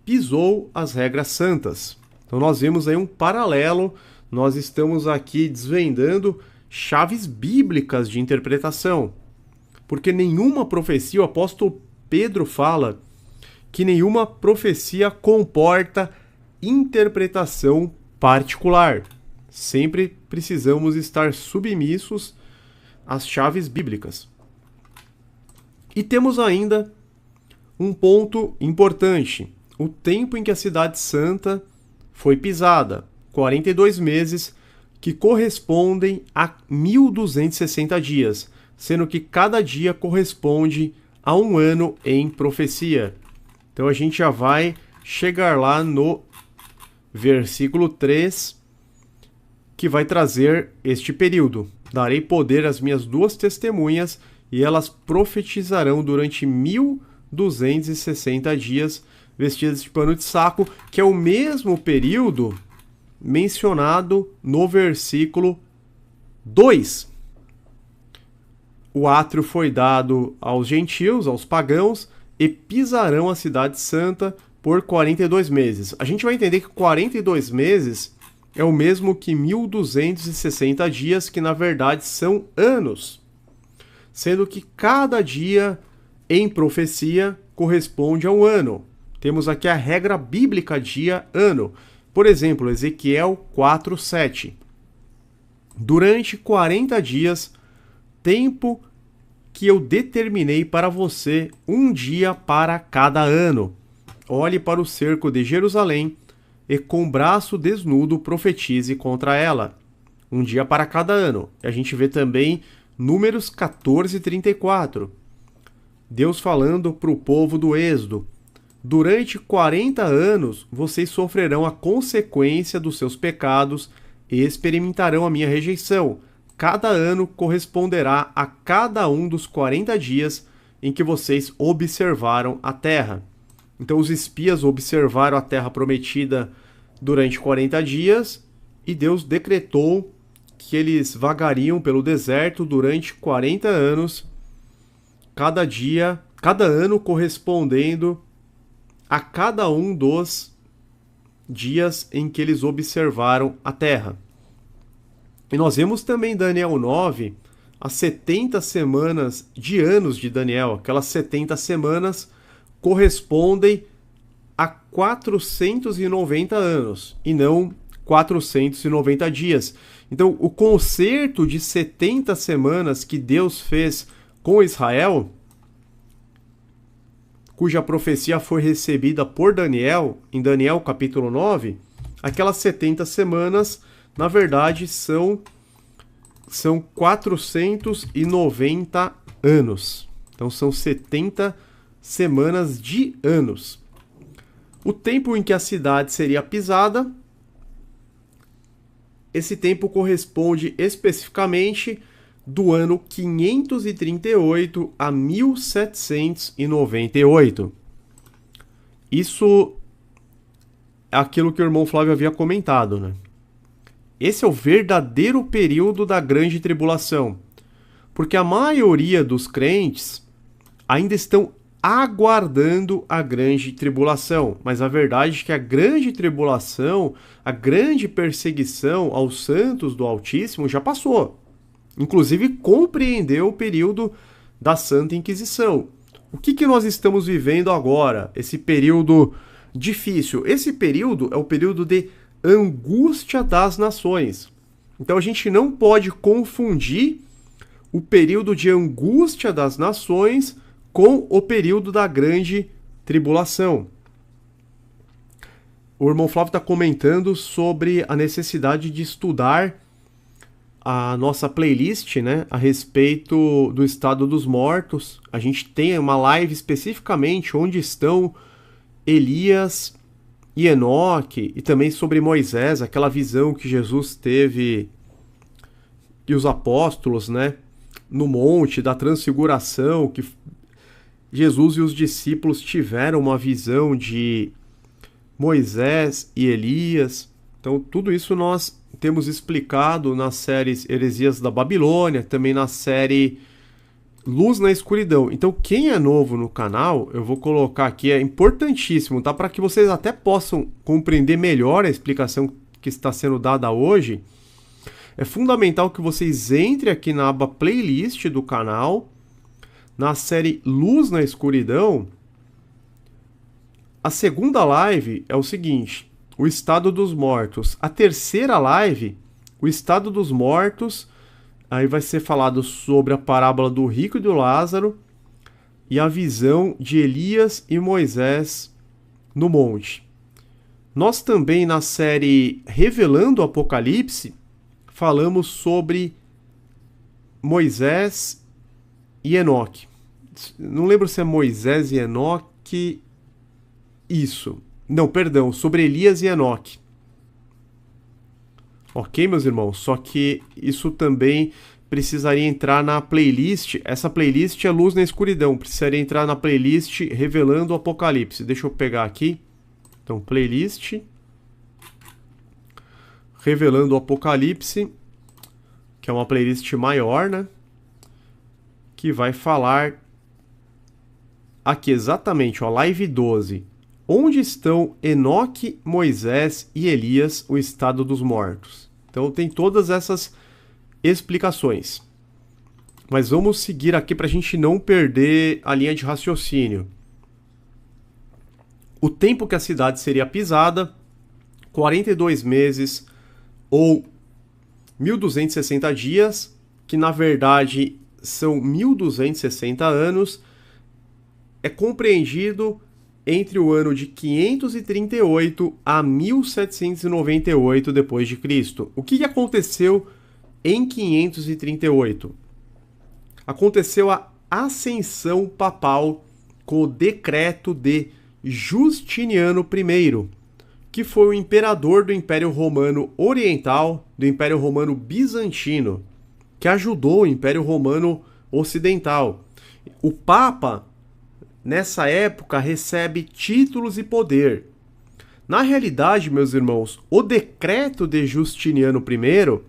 pisou as regras santas. Então nós vemos aí um paralelo, nós estamos aqui desvendando chaves bíblicas de interpretação. Porque nenhuma profecia, o apóstolo Pedro fala que nenhuma profecia comporta interpretação particular. Sempre precisamos estar submissos às chaves bíblicas. E temos ainda um ponto importante: o tempo em que a Cidade Santa foi pisada, 42 meses, que correspondem a 1260 dias, sendo que cada dia corresponde a um ano em profecia. Então a gente já vai chegar lá no versículo 3, que vai trazer este período. Darei poder às minhas duas testemunhas, e elas profetizarão durante 1260 dias, vestidas de pano de saco, que é o mesmo período mencionado no versículo 2. O átrio foi dado aos gentios, aos pagãos, e pisarão a cidade santa por 42 meses. A gente vai entender que 42 meses é o mesmo que 1260 dias, que na verdade são anos, sendo que cada dia em profecia corresponde a um ano. Temos aqui a regra bíblica dia-ano. Por exemplo, Ezequiel 4:7. Durante 40 dias, tempo que eu determinei para você, um dia para cada ano. Olhe para o cerco de Jerusalém e com braço desnudo profetize contra ela. Um dia para cada ano. A gente vê também Números 14:34. Deus falando para o povo do Êxodo: durante 40 anos vocês sofrerão a consequência dos seus pecados e experimentarão a minha rejeição. Cada ano corresponderá a cada um dos 40 dias em que vocês observaram a terra. Então os espias observaram a terra prometida durante 40 dias e Deus decretou que eles vagariam pelo deserto durante 40 anos, cada ano correspondendo a cada um dos dias em que eles observaram a terra. E nós vemos também em Daniel 9, as 70 semanas de anos de Daniel. Aquelas 70 semanas correspondem a 490 anos, e não 490 dias. Então, o concerto de 70 semanas que Deus fez com Israel, cuja profecia foi recebida por Daniel, em Daniel capítulo 9, aquelas 70 semanas, na verdade, são 490 anos. Então, são 70 semanas de anos. O tempo em que a cidade seria pisada, esse tempo corresponde especificamente do ano 538 a 1798. Isso é aquilo que o irmão Flávio havia comentado, né? Esse é o verdadeiro período da grande tribulação. Porque a maioria dos crentes ainda estão aguardando a grande tribulação. Mas a verdade é que a grande tribulação, a grande perseguição aos santos do Altíssimo já passou. Inclusive compreendeu o período da Santa Inquisição. O que nós estamos vivendo agora? Esse período difícil. Esse período é o período de angústia das nações. Então a gente não pode confundir o período de angústia das nações com o período da grande tribulação. O irmão Flávio está comentando sobre a necessidade de estudar a nossa playlist, né, a respeito do estado dos mortos. A gente tem uma live especificamente onde estão Elias e Enoque, e também sobre Moisés, aquela visão que Jesus teve e os apóstolos, né, no monte da transfiguração, que Jesus e os discípulos tiveram uma visão de Moisés e Elias. Então tudo isso nós temos explicado nas séries Heresias da Babilônia, também na série Luz na Escuridão. Então quem é novo no canal, eu vou colocar aqui, é importantíssimo, tá? Para que vocês até possam compreender melhor a explicação que está sendo dada hoje. É fundamental que vocês entrem aqui na aba Playlist do canal, na série Luz na Escuridão. A segunda live é o seguinte: o estado dos mortos. A terceira live, o estado dos mortos, aí vai ser falado sobre a parábola do rico e do Lázaro e a visão de Elias e Moisés no monte. Nós também, na série Revelando o Apocalipse, falamos sobre Moisés e Enoque. Não lembro se é Moisés e Enoque. Isso. Não, perdão, sobre Elias e Enoque. Ok, meus irmãos? Só que isso também precisaria entrar na playlist. Essa playlist é Luz na Escuridão. Precisaria entrar na playlist Revelando o Apocalipse. Deixa eu pegar aqui. Então, playlist Revelando o Apocalipse, que é uma playlist maior, né? Que vai falar aqui exatamente, ó, live 12. Onde estão Enoque, Moisés e Elias, o estado dos mortos? Então tem todas essas explicações. Mas vamos seguir aqui para a gente não perder a linha de raciocínio. O tempo que a cidade seria pisada, 42 meses ou 1.260 dias, que na verdade são 1.260 anos, é compreendido entre o ano de 538 a 1798 depois de Cristo. O que aconteceu em 538? Aconteceu a ascensão papal com o decreto de Justiniano I, que foi o imperador do Império Romano Oriental, do Império Romano Bizantino, que ajudou o Império Romano Ocidental. O Papa, nessa época, recebe títulos e poder. Na realidade, meus irmãos, o decreto de Justiniano I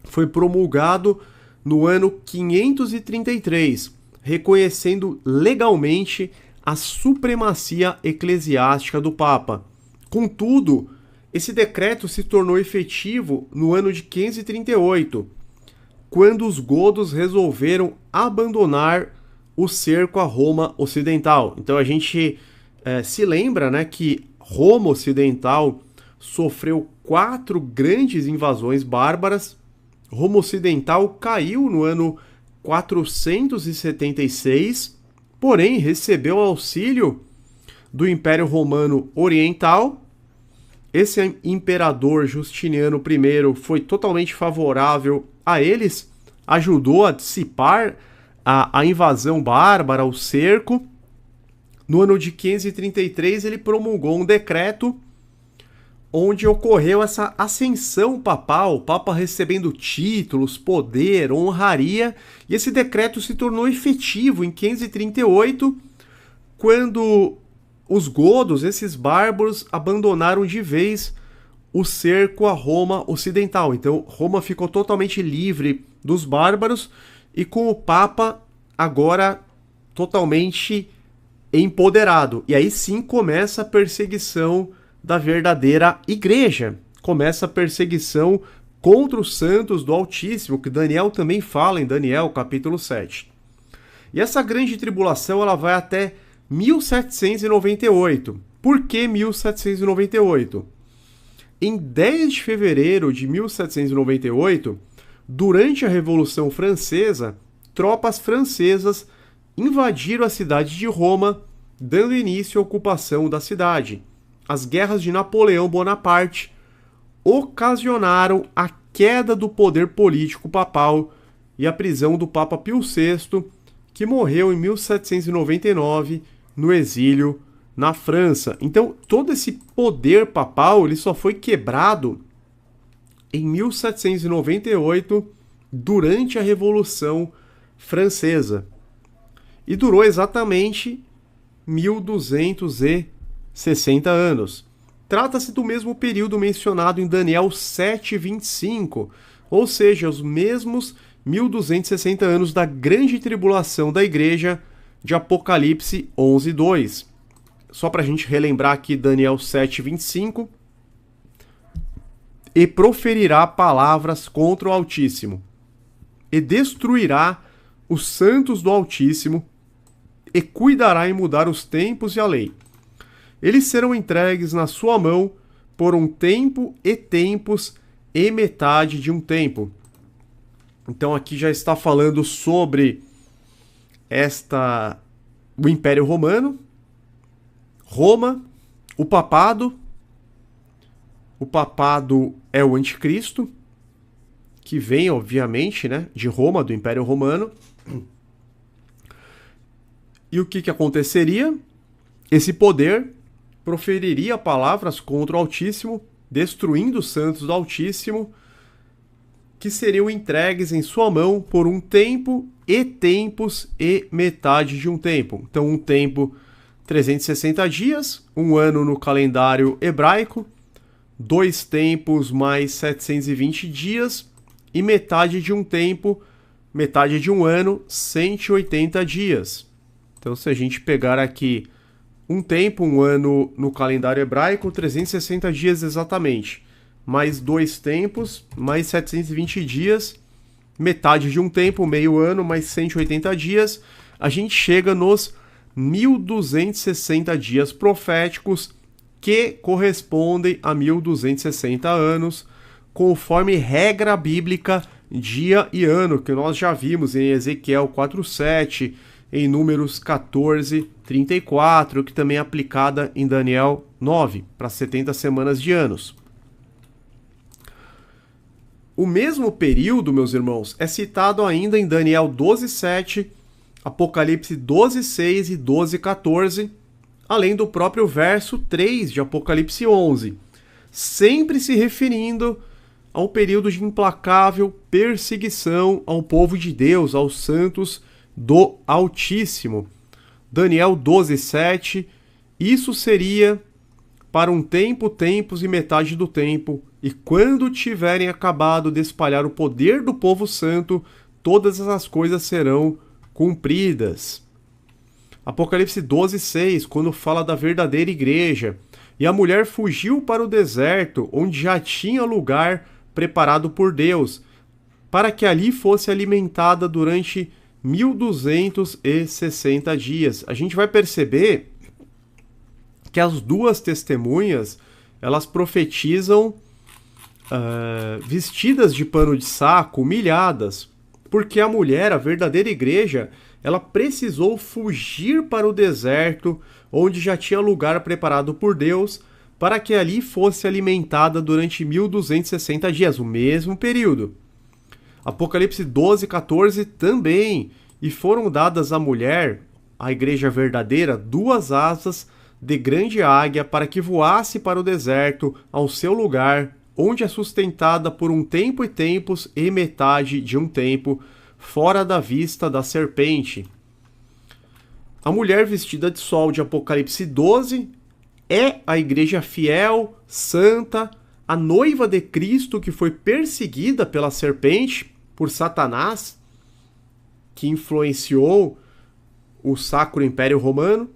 foi promulgado no ano 533, reconhecendo legalmente a supremacia eclesiástica do Papa. Contudo, esse decreto se tornou efetivo no ano de 538, quando os godos resolveram abandonar o cerco a Roma Ocidental. Então a gente se lembra, né, que Roma Ocidental sofreu 4 grandes invasões bárbaras. Roma Ocidental caiu no ano 476, porém recebeu auxílio do Império Romano Oriental. Esse imperador Justiniano I foi totalmente favorável a eles, ajudou a dissipar a invasão bárbara, o cerco. No ano de 533 ele promulgou um decreto onde ocorreu essa ascensão papal, o Papa recebendo títulos, poder, honraria, e esse decreto se tornou efetivo em 538, quando os godos, esses bárbaros, abandonaram de vez o cerco a Roma Ocidental. Então Roma ficou totalmente livre dos bárbaros e com o Papa agora totalmente empoderado. E aí sim começa a perseguição da verdadeira igreja. Começa a perseguição contra os santos do Altíssimo, que Daniel também fala em Daniel, capítulo 7. E essa grande tribulação ela vai até 1798. Por que 1798? Em 10 de fevereiro de 1798, durante a Revolução Francesa, tropas francesas invadiram a cidade de Roma, dando início à ocupação da cidade. As guerras de Napoleão Bonaparte ocasionaram a queda do poder político papal e a prisão do Papa Pio VI, que morreu em 1799 no exílio na França. Então, todo esse poder papal ele só foi quebrado em 1798, durante a Revolução Francesa. E durou exatamente 1260 anos. Trata-se do mesmo período mencionado em Daniel 7:25, ou seja, os mesmos 1260 anos da grande tribulação da igreja de Apocalipse 11:2. Só para a gente relembrar aqui Daniel 7:25. E proferirá palavras contra o Altíssimo, e destruirá os santos do Altíssimo, e cuidará em mudar os tempos e a lei. Eles serão entregues na sua mão por um tempo e tempos e metade de um tempo. Então aqui já está falando sobre o Império Romano, Roma, o papado. O papado é o anticristo, que vem, obviamente, né, de Roma, do Império Romano. E o que aconteceria? Esse poder proferiria palavras contra o Altíssimo, destruindo os santos do Altíssimo, que seriam entregues em sua mão por um tempo e tempos e metade de um tempo. Então, um tempo, 360 dias, um ano no calendário hebraico, 2 tempos mais 720 dias e metade de um tempo, metade de um ano, 180 dias. Então, se a gente pegar aqui um tempo, um ano no calendário hebraico, 360 dias exatamente, mais 2 tempos, mais 720 dias, metade de um tempo, meio ano, mais 180 dias, a gente chega nos 1260 dias proféticos, que correspondem a 1260 anos, conforme regra bíblica dia e ano, que nós já vimos em Ezequiel 4:7, em Números 14:34, que também é aplicada em Daniel 9, para 70 semanas de anos. O mesmo período, meus irmãos, é citado ainda em Daniel 12:7, Apocalipse 12:6 e 12:14, além do próprio verso 3 de Apocalipse 11, sempre se referindo ao período de implacável perseguição ao povo de Deus, aos santos do Altíssimo. Daniel 12:7, isso seria para um tempo, tempos e metade do tempo, e quando tiverem acabado de espalhar o poder do povo santo, todas essas coisas serão cumpridas. Apocalipse 12:6, quando fala da verdadeira igreja, e a mulher fugiu para o deserto, onde já tinha lugar preparado por Deus, para que ali fosse alimentada durante 1260 dias. A gente vai perceber que as duas testemunhas, elas profetizam vestidas de pano de saco, humilhadas, porque a mulher, a verdadeira igreja, ela precisou fugir para o deserto, onde já tinha lugar preparado por Deus, para que ali fosse alimentada durante 1260 dias, o mesmo período. Apocalipse 12:14 também, e foram dadas à mulher, a igreja verdadeira, 2 asas de grande águia, para que voasse para o deserto, ao seu lugar, onde é sustentada por um tempo e tempos e metade de um tempo, fora da vista da serpente. A mulher vestida de sol de Apocalipse 12 é a igreja fiel, santa, a noiva de Cristo que foi perseguida pela serpente, por Satanás, que influenciou o Sacro Império Romano,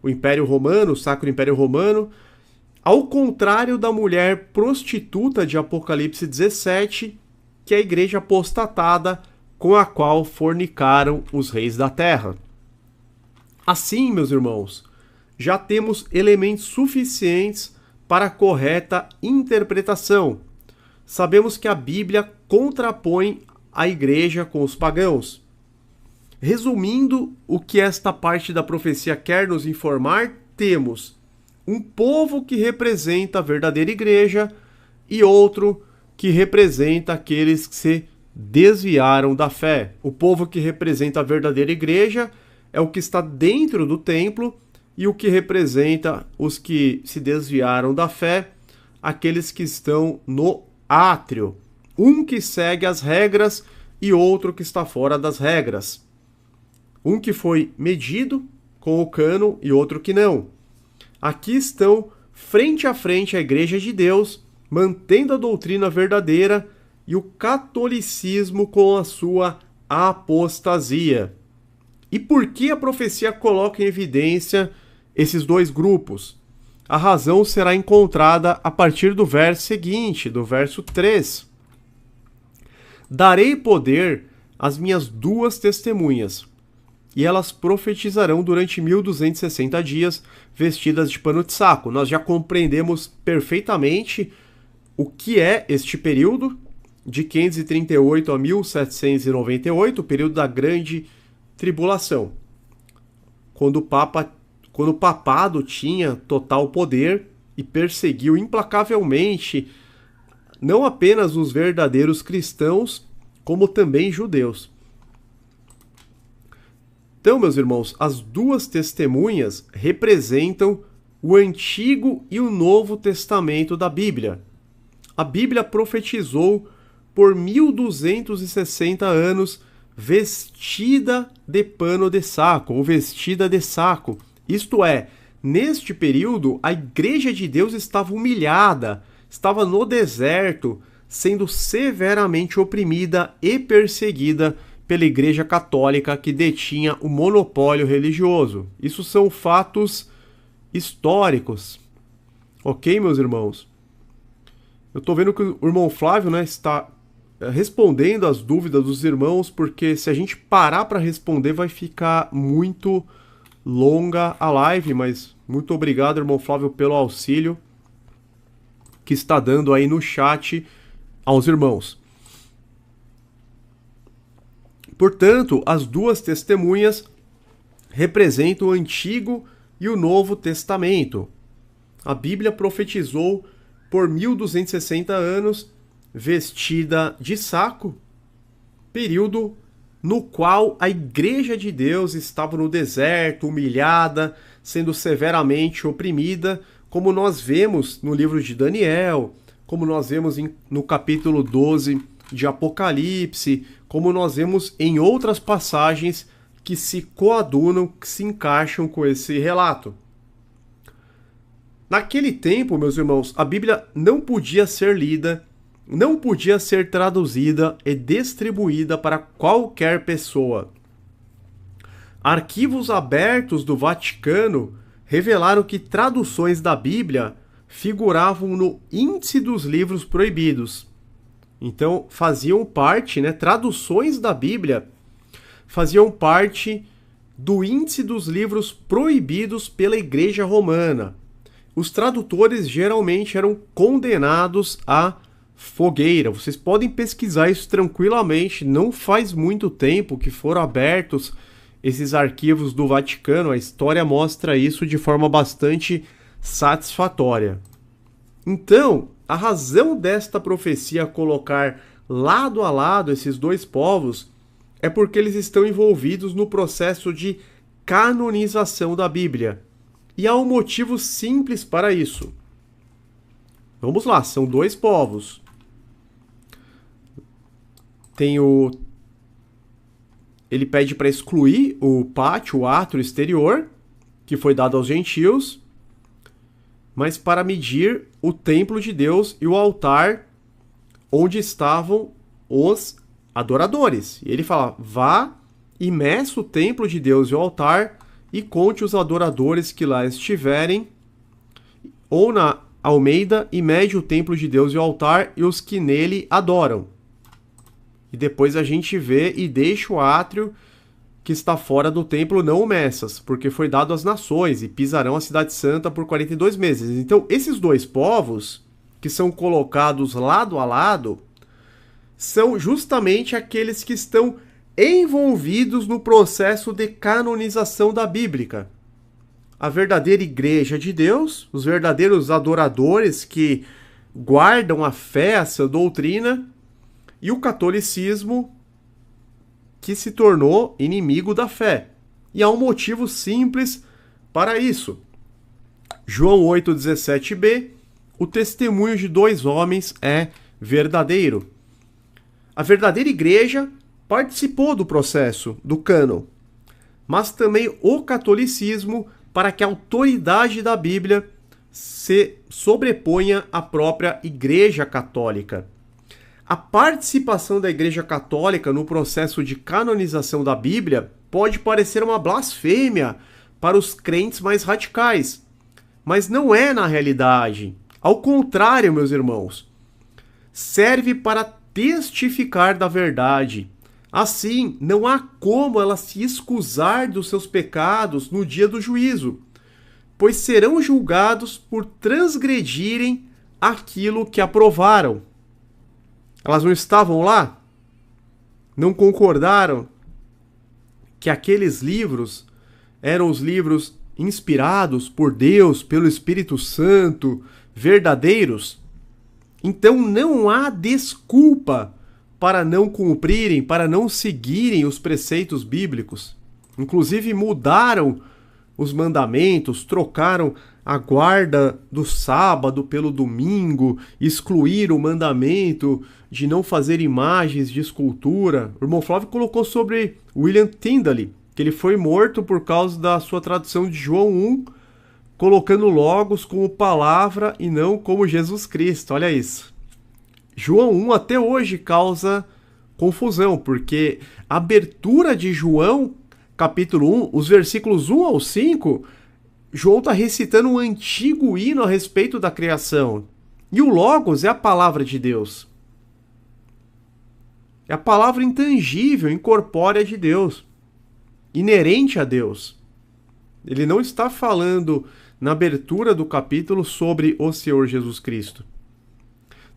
o Sacro Império Romano, ao contrário da mulher prostituta de Apocalipse 17, que é a igreja apostatada com a qual fornicaram os reis da terra. Assim, meus irmãos, já temos elementos suficientes para a correta interpretação. Sabemos que a Bíblia contrapõe a igreja com os pagãos. Resumindo o que esta parte da profecia quer nos informar, temos um povo que representa a verdadeira igreja e outro que representa aqueles que se desviaram da fé. O povo que representa a verdadeira igreja é o que está dentro do templo, e o que representa os que se desviaram da fé, aqueles que estão no átrio. Um que segue as regras e outro que está fora das regras. Um que foi medido com o cano e outro que não. Aqui estão frente a frente a Igreja de Deus, mantendo a doutrina verdadeira, e o catolicismo com a sua apostasia. E por que a profecia coloca em evidência esses dois grupos? A razão será encontrada a partir do verso seguinte, do verso 3. Darei poder às minhas duas testemunhas, e elas profetizarão durante 1260 dias, vestidas de pano de saco. Nós já compreendemos perfeitamente o que é este período, de 538 a 1798, o período da Grande Tribulação, quando o papado tinha total poder e perseguiu implacavelmente não apenas os verdadeiros cristãos, como também judeus. Então, meus irmãos, as duas testemunhas representam o Antigo e o Novo Testamento da Bíblia. A Bíblia profetizou por 1260 anos vestida de pano de saco, ou vestida de saco. Isto é, neste período, a Igreja de Deus estava humilhada, estava no deserto, sendo severamente oprimida e perseguida pela Igreja Católica, que detinha o monopólio religioso. Isso são fatos históricos. Ok, meus irmãos? Eu estou vendo que o irmão Flávio, né, está respondendo as dúvidas dos irmãos, porque se a gente parar para responder vai ficar muito longa a live, mas muito obrigado, irmão Flávio, pelo auxílio que está dando aí no chat aos irmãos. Portanto, as duas testemunhas representam o Antigo e o Novo Testamento. A Bíblia profetizou por 1260 anos, vestida de saco, período no qual a Igreja de Deus estava no deserto, humilhada, sendo severamente oprimida, como nós vemos no livro de Daniel, como nós vemos no capítulo 12 de Apocalipse, como nós vemos em outras passagens que se coadunam, que se encaixam com esse relato. Naquele tempo, meus irmãos, a Bíblia não podia ser lida, não podia ser traduzida e distribuída para qualquer pessoa. Arquivos abertos do Vaticano revelaram que traduções da Bíblia figuravam no índice dos livros proibidos. Então, faziam parte, traduções da Bíblia faziam parte do índice dos livros proibidos pela Igreja Romana. Os tradutores geralmente eram condenados à fogueira. Vocês podem pesquisar isso tranquilamente. Não faz muito tempo que foram abertos esses arquivos do Vaticano. A história mostra isso de forma bastante satisfatória. Então, a razão desta profecia colocar lado a lado esses dois povos é porque eles estão envolvidos no processo de canonização da Bíblia. E há um motivo simples para isso. Vamos lá, são dois povos. Ele pede para excluir o pátio, o átrio exterior, que foi dado aos gentios, mas para medir o templo de Deus e o altar onde estavam os adoradores. E ele fala, vá e meça o templo de Deus e o altar, e conte os adoradores que lá estiverem, ou na Almeida, e mede o templo de Deus e o altar, e os que nele adoram. E depois a gente vê e deixa o átrio que está fora do templo não o meças, porque foi dado às nações, e pisarão a cidade santa por 42 meses. Então, esses dois povos, que são colocados lado a lado, são justamente aqueles que estão envolvidos no processo de canonização da Bíblia. A verdadeira igreja de Deus, os verdadeiros adoradores que guardam a fé, essa doutrina, e o catolicismo, que se tornou inimigo da fé. E há um motivo simples para isso. João 8,17b, o testemunho de dois homens é verdadeiro. A verdadeira igreja participou do processo do cânon, mas também o catolicismo, para que a autoridade da Bíblia se sobreponha à própria Igreja Católica. A participação da Igreja Católica no processo de canonização da Bíblia pode parecer uma blasfêmia para os crentes mais radicais, mas não é na realidade. Ao contrário, meus irmãos, serve para testificar da verdade. Assim, não há como ela se excusar dos seus pecados no dia do juízo, pois serão julgados por transgredirem aquilo que aprovaram. Elas não estavam lá? Não concordaram que aqueles livros eram os livros inspirados por Deus, pelo Espírito Santo, verdadeiros? Então não há desculpa para não cumprirem, para não seguirem os preceitos bíblicos. Inclusive mudaram os mandamentos, trocaram a guarda do sábado pelo domingo, excluíram o mandamento de não fazer imagens de escultura. O irmão Flávio colocou sobre William Tyndale, que ele foi morto por causa da sua tradução de João 1, colocando Logos como palavra e não como Jesus Cristo. Olha isso. João 1 até hoje causa confusão, porque a abertura de João, capítulo 1, os versículos 1 ao 5, João está recitando um antigo hino a respeito da criação. E o Logos é a palavra de Deus. É a palavra intangível, incorpórea de Deus, inerente a Deus. Ele não está falando na abertura do capítulo sobre o Senhor Jesus Cristo.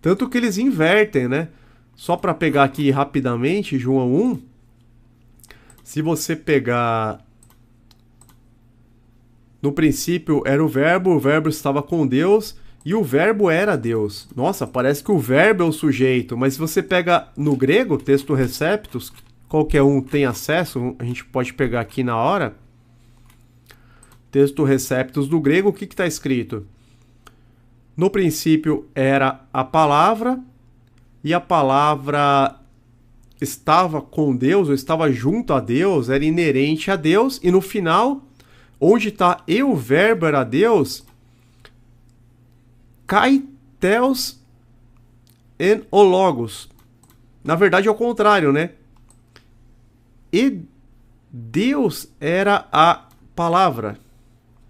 Tanto que eles invertem, né? Só para pegar aqui rapidamente, João 1, se você pegar... No princípio era o verbo estava com Deus e o verbo era Deus. Nossa, parece que o verbo é o sujeito, mas se você pega no grego, texto receptus, qualquer um tem acesso, a gente pode pegar aqui na hora. Texto receptus do grego, o que está escrito? No princípio era a palavra, e a palavra estava com Deus, ou estava junto a Deus, era inerente a Deus, e no final, onde está e o verbo era Deus, kai theos en o logos. Na verdade é o contrário, né? E Deus era a palavra,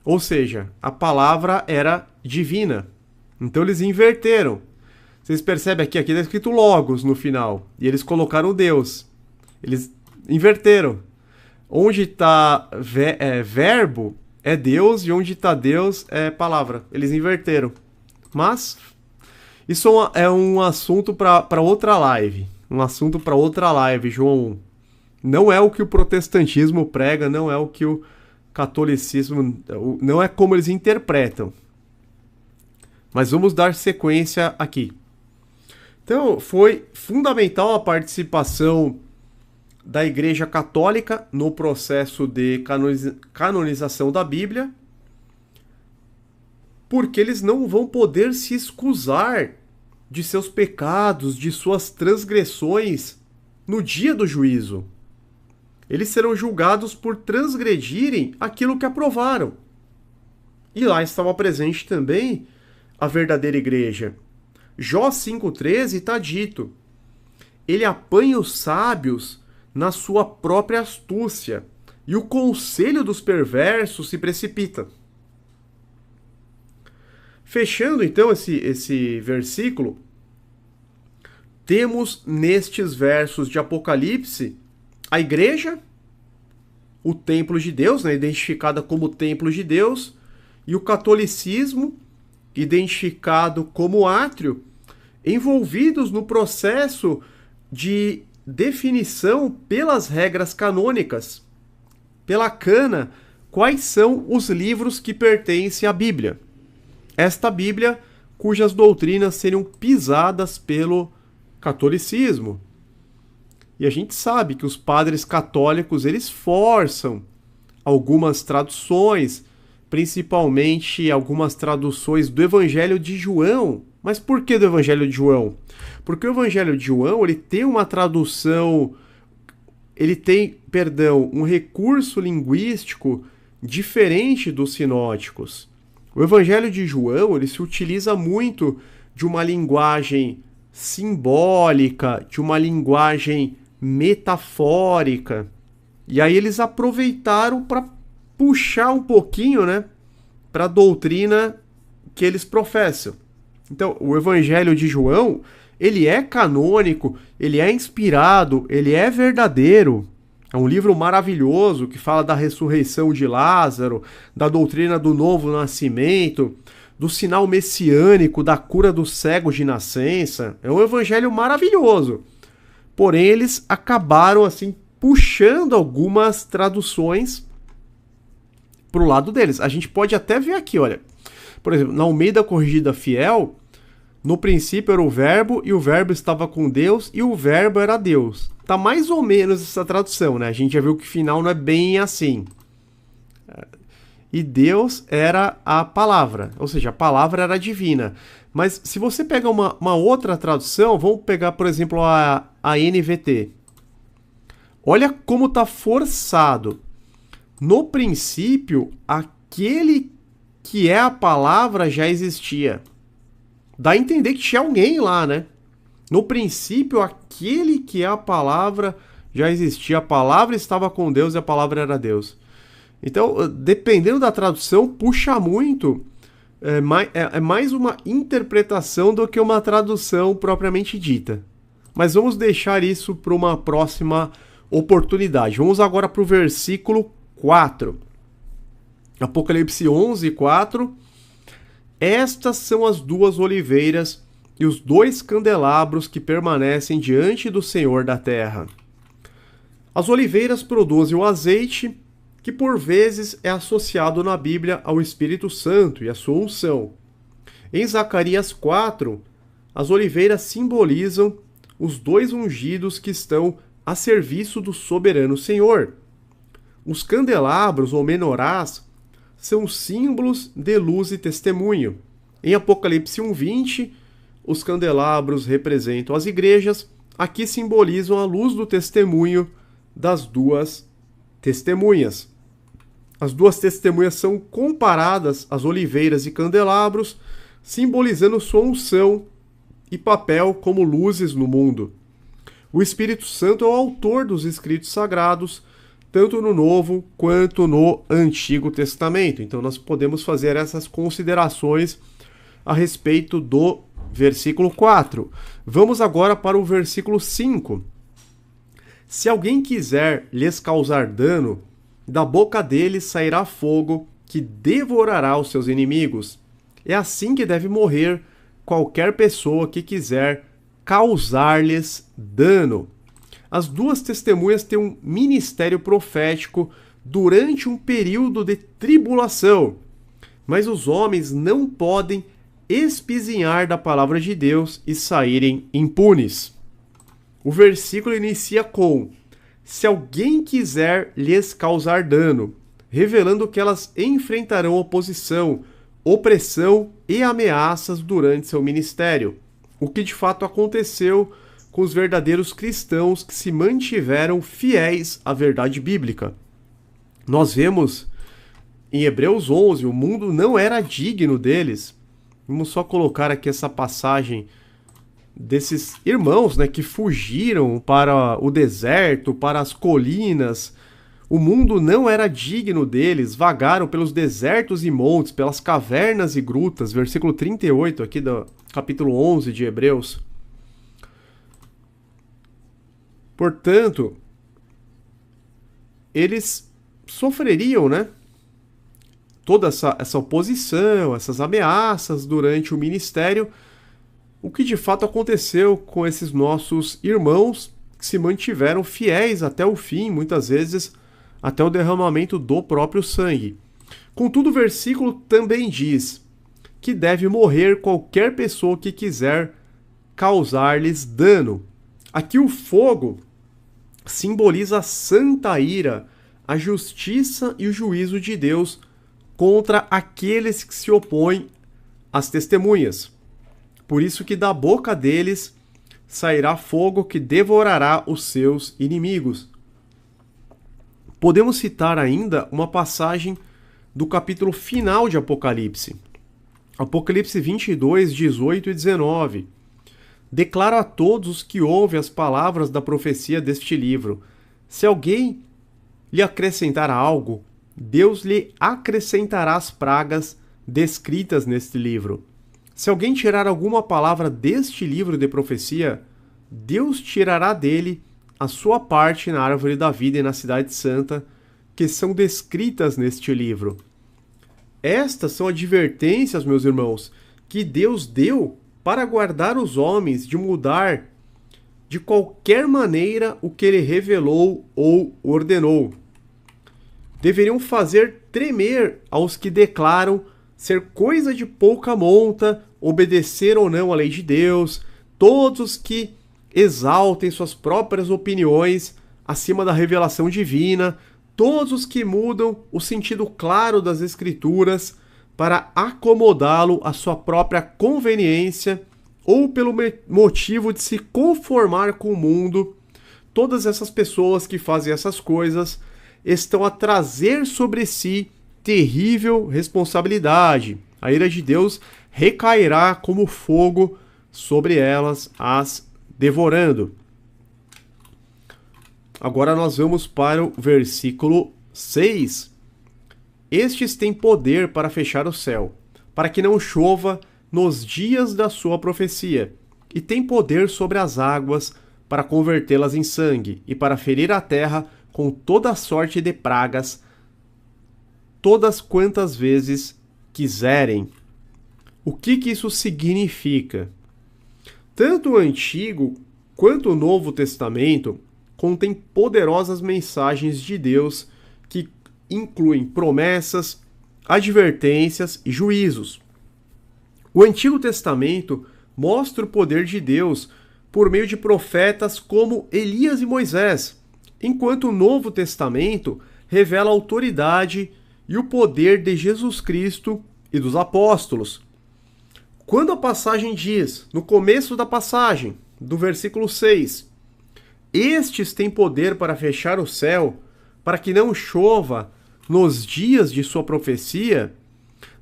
ou seja, a palavra era divina. Então eles inverteram. Vocês percebem aqui está escrito Logos no final. E eles colocaram Deus. Eles inverteram. Onde está verbo é Deus e onde está Deus é palavra. Eles inverteram. Mas isso é um assunto para outra live. Um assunto para outra live, João 1. Não é o que o protestantismo prega, não é o que o catolicismo... Não é como eles interpretam. Mas vamos dar sequência aqui. Então, foi fundamental a participação da Igreja Católica no processo de canonização da Bíblia, porque eles não vão poder se excusar de seus pecados, de suas transgressões no dia do juízo. Eles serão julgados por transgredirem aquilo que aprovaram. E lá estava presente também a verdadeira igreja. Jó 5,13 está dito: ele apanha os sábios na sua própria astúcia, e o conselho dos perversos se precipita. Fechando então esse versículo, temos nestes versos de Apocalipse a igreja, o templo de Deus, né, identificada como templo de Deus, e o catolicismo, identificado como átrio, envolvidos no processo de definição pelas regras canônicas, pela cana, quais são os livros que pertencem à Bíblia. Esta Bíblia, cujas doutrinas seriam pisadas pelo catolicismo. E a gente sabe que os padres católicos, eles forçam algumas traduções, principalmente algumas traduções do Evangelho de João. Mas por que do Evangelho de João? Porque o Evangelho de João, ele tem uma tradução, um recurso linguístico diferente dos sinóticos. O Evangelho de João, ele se utiliza muito de uma linguagem simbólica, de uma linguagem metafórica. E aí eles aproveitaram para puxar um pouquinho, né, para a doutrina que eles professam. Então, o Evangelho de João, ele é canônico, ele é inspirado, ele é verdadeiro. É um livro maravilhoso que fala da ressurreição de Lázaro, da doutrina do novo nascimento, do sinal messiânico, da cura dos cegos de nascença. É um evangelho maravilhoso. Porém, eles acabaram assim puxando algumas traduções para o lado deles. A gente pode até ver aqui, olha. Por exemplo, na Almeida Corrigida Fiel, no princípio era o verbo, e o verbo estava com Deus, e o verbo era Deus. Tá mais ou menos essa tradução, né? A gente já viu que o final não é bem assim. E Deus era a palavra, ou seja, a palavra era divina. Mas se você pega uma outra tradução, vamos pegar, por exemplo, a NVT. Olha como tá forçado. No princípio, aquele que é a palavra já existia. Dá a entender que tinha alguém lá, né? No princípio, aquele que é a palavra já existia. A palavra estava com Deus e a palavra era Deus. Então, dependendo da tradução, puxa muito. É mais uma interpretação do que uma tradução propriamente dita. Mas vamos deixar isso para uma próxima oportunidade. Vamos agora para o versículo 4. Apocalipse 11, 4. Estas são as duas oliveiras e os dois candelabros que permanecem diante do Senhor da terra. As oliveiras produzem o azeite, que por vezes é associado na Bíblia ao Espírito Santo e à sua unção. Em Zacarias 4, as oliveiras simbolizam os dois ungidos que estão a serviço do soberano Senhor. Os candelabros ou menorás são símbolos de luz e testemunho. Em Apocalipse 1:20, os candelabros representam as igrejas, aqui simbolizam a luz do testemunho das duas testemunhas. As duas testemunhas são comparadas às oliveiras e candelabros, simbolizando sua unção e papel como luzes no mundo. O Espírito Santo é o autor dos escritos sagrados, tanto no Novo quanto no Antigo Testamento. Então nós podemos fazer essas considerações a respeito do versículo 4. Vamos agora para o versículo 5. Se alguém quiser lhes causar dano, da boca deles sairá fogo que devorará os seus inimigos. É assim que deve morrer qualquer pessoa que quiser causar-lhes dano. As duas testemunhas têm um ministério profético durante um período de tribulação, mas os homens não podem espizinhar da palavra de Deus e saírem impunes. O versículo inicia com: se alguém quiser lhes causar dano, revelando que elas enfrentarão oposição, opressão e ameaças durante seu ministério, o que de fato aconteceu com os verdadeiros cristãos que se mantiveram fiéis à verdade bíblica. Nós vemos em Hebreus 11, o mundo não era digno deles. Vamos só colocar aqui essa passagem desses irmãos, né, que fugiram para o deserto, para as colinas. O mundo não era digno deles, vagaram pelos desertos e montes, pelas cavernas e grutas, versículo 38 aqui do capítulo 11 de Hebreus. Portanto, eles sofreriam, né, toda essa oposição, essas ameaças durante o ministério, o que de fato aconteceu com esses nossos irmãos que se mantiveram fiéis até o fim, muitas vezes até o derramamento do próprio sangue. Contudo, o versículo também diz que deve morrer qualquer pessoa que quiser causar-lhes dano. Aqui o fogo simboliza a santa ira, a justiça e o juízo de Deus contra aqueles que se opõem às testemunhas. Por isso que da boca deles sairá fogo que devorará os seus inimigos. Podemos citar ainda uma passagem do capítulo final de Apocalipse. Apocalipse 22, 18 e 19. Declaro a todos os que ouvem as palavras da profecia deste livro: se alguém lhe acrescentar algo, Deus lhe acrescentará as pragas descritas neste livro. Se alguém tirar alguma palavra deste livro de profecia, Deus tirará dele a sua parte na árvore da vida e na cidade santa, que são descritas neste livro. Estas são advertências, meus irmãos, que Deus deu para guardar os homens de mudar de qualquer maneira o que ele revelou ou ordenou. Deveriam fazer tremer aos que declaram ser coisa de pouca monta, obedecer ou não à lei de Deus, todos os que exaltem suas próprias opiniões acima da revelação divina, todos os que mudam o sentido claro das Escrituras para acomodá-lo à sua própria conveniência ou pelo motivo de se conformar com o mundo. Todas essas pessoas que fazem essas coisas estão a trazer sobre si terrível responsabilidade. A ira de Deus recairá como fogo sobre elas, as devorando. Agora nós vamos para o versículo 6. Estes têm poder para fechar o céu, para que não chova nos dias da sua profecia, e têm poder sobre as águas para convertê-las em sangue, e para ferir a terra com toda sorte de pragas, todas quantas vezes quiserem. O que isso significa? Tanto o Antigo quanto o Novo Testamento contêm poderosas mensagens de Deus que incluem promessas, advertências e juízos. O Antigo Testamento mostra o poder de Deus por meio de profetas como Elias e Moisés, enquanto o Novo Testamento revela a autoridade e o poder de Jesus Cristo e dos apóstolos. Quando a passagem diz, no começo da passagem, do versículo 6, estes têm poder para fechar o céu, para que não chova nos dias de sua profecia,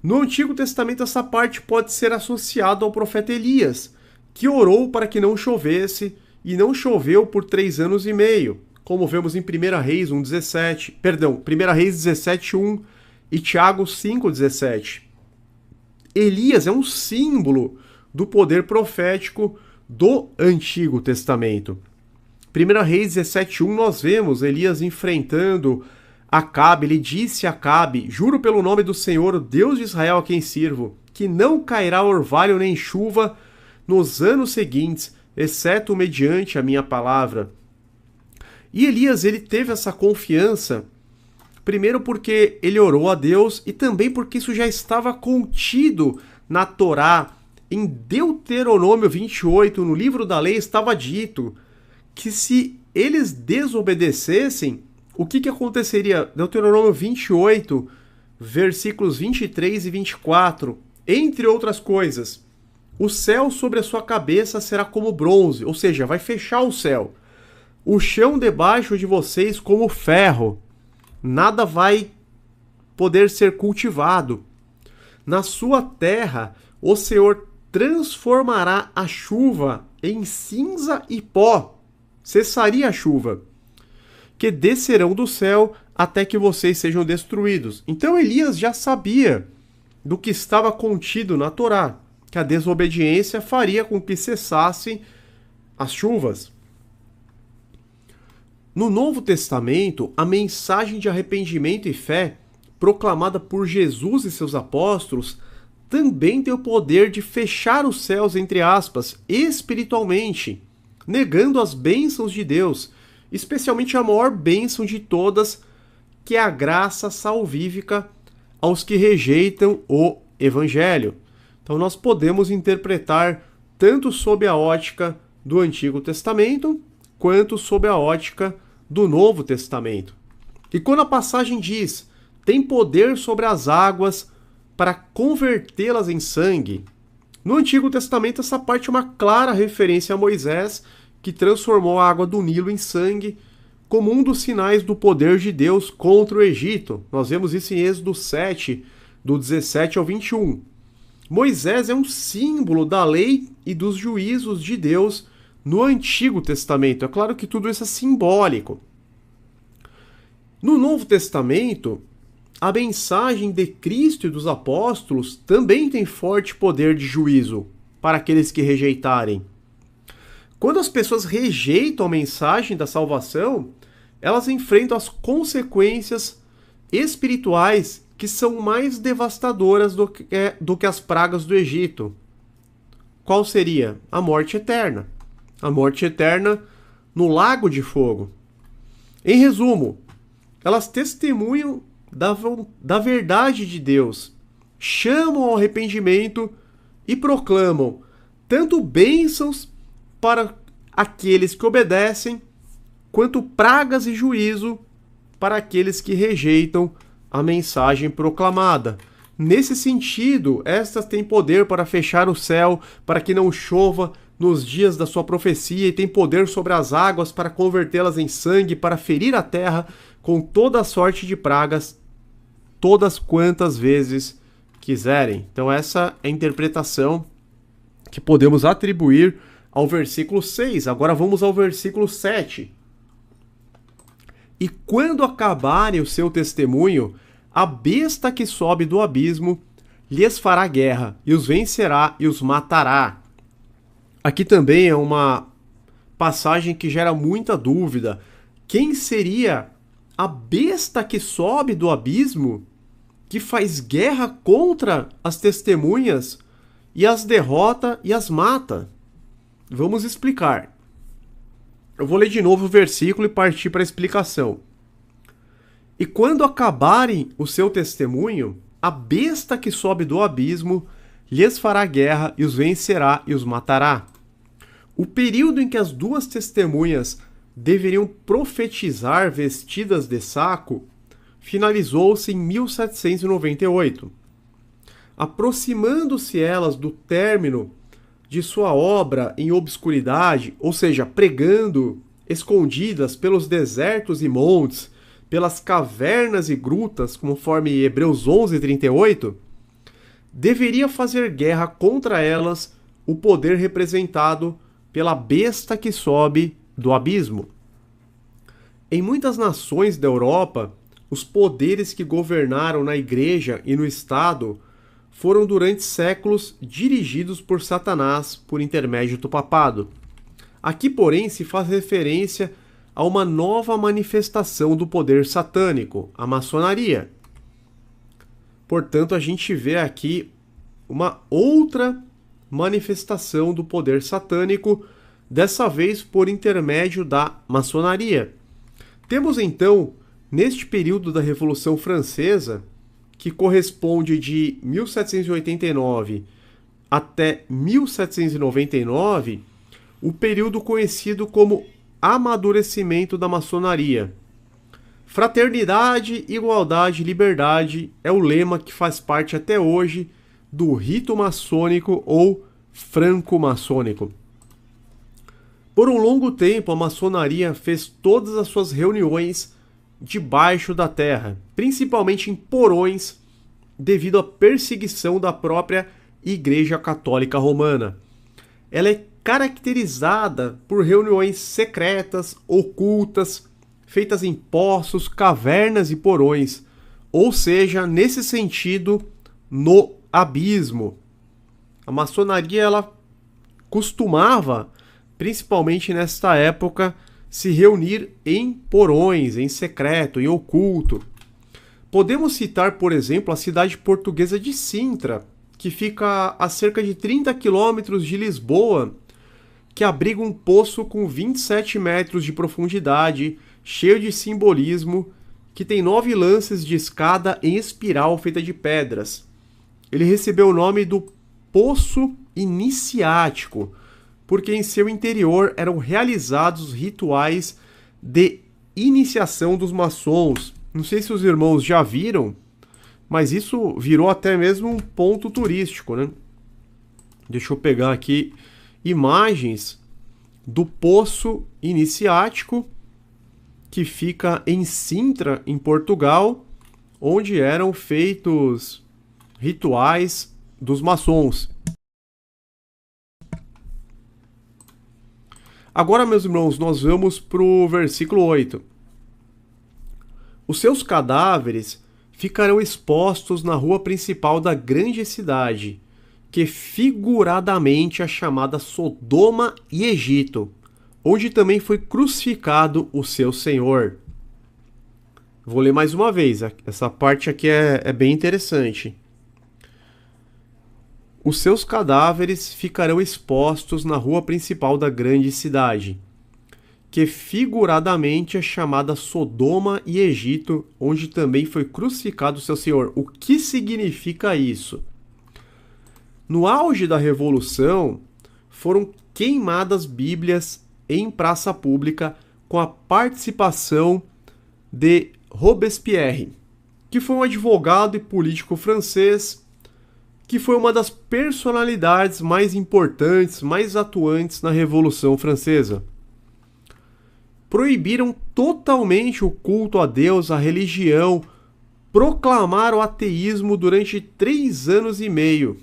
no Antigo Testamento essa parte pode ser associada ao profeta Elias, que orou para que não chovesse, e não choveu por 3 anos e meio, como vemos em 1 Reis 17:1 e Tiago 5:17. Elias é um símbolo do poder profético do Antigo Testamento. 1 Reis 17:1 nós vemos Elias enfrentando Acabe. Ele disse a Acabe: juro pelo nome do Senhor, o Deus de Israel a quem sirvo, que não cairá orvalho nem chuva nos anos seguintes, exceto mediante a minha palavra. E Elias, ele teve essa confiança, primeiro porque ele orou a Deus e também porque isso já estava contido na Torá. Em Deuteronômio 28, no livro da lei, estava dito que se eles desobedecessem, o que aconteceria? Deuteronômio 28, versículos 23 e 24, entre outras coisas, o céu sobre a sua cabeça será como bronze, ou seja, vai fechar o céu. O chão debaixo de vocês como ferro, nada vai poder ser cultivado. Na sua terra, o Senhor transformará a chuva em cinza e pó. Cessaria a chuva, que descerão do céu até que vocês sejam destruídos. Então Elias já sabia do que estava contido na Torá, que a desobediência faria com que cessassem as chuvas. No Novo Testamento, a mensagem de arrependimento e fé, proclamada por Jesus e seus apóstolos, também tem o poder de fechar os céus, entre aspas, espiritualmente, negando as bênçãos de Deus, especialmente a maior bênção de todas, que é a graça salvífica aos que rejeitam o Evangelho. Então nós podemos interpretar tanto sob a ótica do Antigo Testamento, quanto sob a ótica do Novo Testamento. E quando a passagem diz, tem poder sobre as águas para convertê-las em sangue, no Antigo Testamento essa parte é uma clara referência a Moisés, que transformou a água do Nilo em sangue, como um dos sinais do poder de Deus contra o Egito. Nós vemos isso em Êxodo 7, do 17 ao 21. Moisés é um símbolo da lei e dos juízos de Deus no Antigo Testamento. É claro que tudo isso é simbólico. No Novo Testamento, a mensagem de Cristo e dos apóstolos também tem forte poder de juízo para aqueles que rejeitarem. Quando as pessoas rejeitam a mensagem da salvação, elas enfrentam as consequências espirituais que são mais devastadoras do que as pragas do Egito. Qual seria? A morte eterna. A morte eterna no lago de fogo. Em resumo, elas testemunham da verdade de Deus, chamam ao arrependimento e proclamam tanto bênçãos para aqueles que obedecem, quanto pragas e juízo para aqueles que rejeitam a mensagem proclamada. Nesse sentido, estas têm poder para fechar o céu, para que não chova nos dias da sua profecia, e têm poder sobre as águas para convertê-las em sangue, para ferir a terra com toda a sorte de pragas, todas quantas vezes quiserem. Então essa é a interpretação que podemos atribuir ao versículo 6. Agora vamos ao versículo 7. E quando acabarem o seu testemunho, a besta que sobe do abismo lhes fará guerra, e os vencerá e os matará. Aqui também é uma passagem que gera muita dúvida. Quem seria a besta que sobe do abismo, que faz guerra contra as testemunhas e as derrota e as mata? Vamos explicar. Eu vou ler de novo o versículo e partir para a explicação. E quando acabarem o seu testemunho, a besta que sobe do abismo lhes fará guerra e os vencerá e os matará. O período em que as duas testemunhas deveriam profetizar vestidas de saco finalizou-se em 1798. Aproximando-se elas do término de sua obra em obscuridade, ou seja, pregando escondidas pelos desertos e montes, pelas cavernas e grutas, conforme Hebreus 11:38, deveria fazer guerra contra elas o poder representado pela besta que sobe do abismo. Em muitas nações da Europa, os poderes que governaram na Igreja e no Estado foram durante séculos dirigidos por Satanás por intermédio do papado. Aqui, porém, se faz referência a uma nova manifestação do poder satânico, a maçonaria. Portanto, a gente vê aqui uma outra manifestação do poder satânico, dessa vez por intermédio da maçonaria. Temos então, neste período da Revolução Francesa, que corresponde de 1789 até 1799, o período conhecido como amadurecimento da maçonaria. Fraternidade, igualdade, liberdade é o lema que faz parte até hoje do rito maçônico ou franco-maçônico. Por um longo tempo, a maçonaria fez todas as suas reuniões debaixo da terra, principalmente em porões, devido à perseguição da própria Igreja Católica Romana. Ela é caracterizada por reuniões secretas, ocultas, feitas em poços, cavernas e porões, ou seja, nesse sentido, no abismo. A maçonaria ela costumava, principalmente nesta época, se reunir em porões, em secreto, em oculto. Podemos citar, por exemplo, a cidade portuguesa de Sintra, que fica a cerca de 30 quilômetros de Lisboa, que abriga um poço com 27 metros de profundidade, cheio de simbolismo, que tem 9 lances de escada em espiral feita de pedras. Ele recebeu o nome do Poço Iniciático, porque em seu interior eram realizados rituais de iniciação dos maçons. Não sei se os irmãos já viram, mas isso virou até mesmo um ponto turístico, né? Deixa eu pegar aqui imagens do Poço Iniciático, que fica em Sintra, em Portugal, onde eram feitos rituais dos maçons. Agora, meus irmãos, nós vamos para o versículo 8. Os seus cadáveres ficarão expostos na rua principal da grande cidade, que figuradamente é chamada Sodoma e Egito, onde também foi crucificado o seu Senhor. Vou ler mais uma vez, essa parte aqui é bem interessante. Os seus cadáveres ficarão expostos na rua principal da grande cidade, que figuradamente é chamada Sodoma e Egito, onde também foi crucificado o seu Senhor. O que significa isso? No auge da Revolução, foram queimadas Bíblias em praça pública com a participação de Robespierre, que foi um advogado e político francês, que foi uma das personalidades mais importantes, mais atuantes na Revolução Francesa. Proibiram totalmente o culto a Deus, a religião, proclamaram o ateísmo durante 3 anos e meio.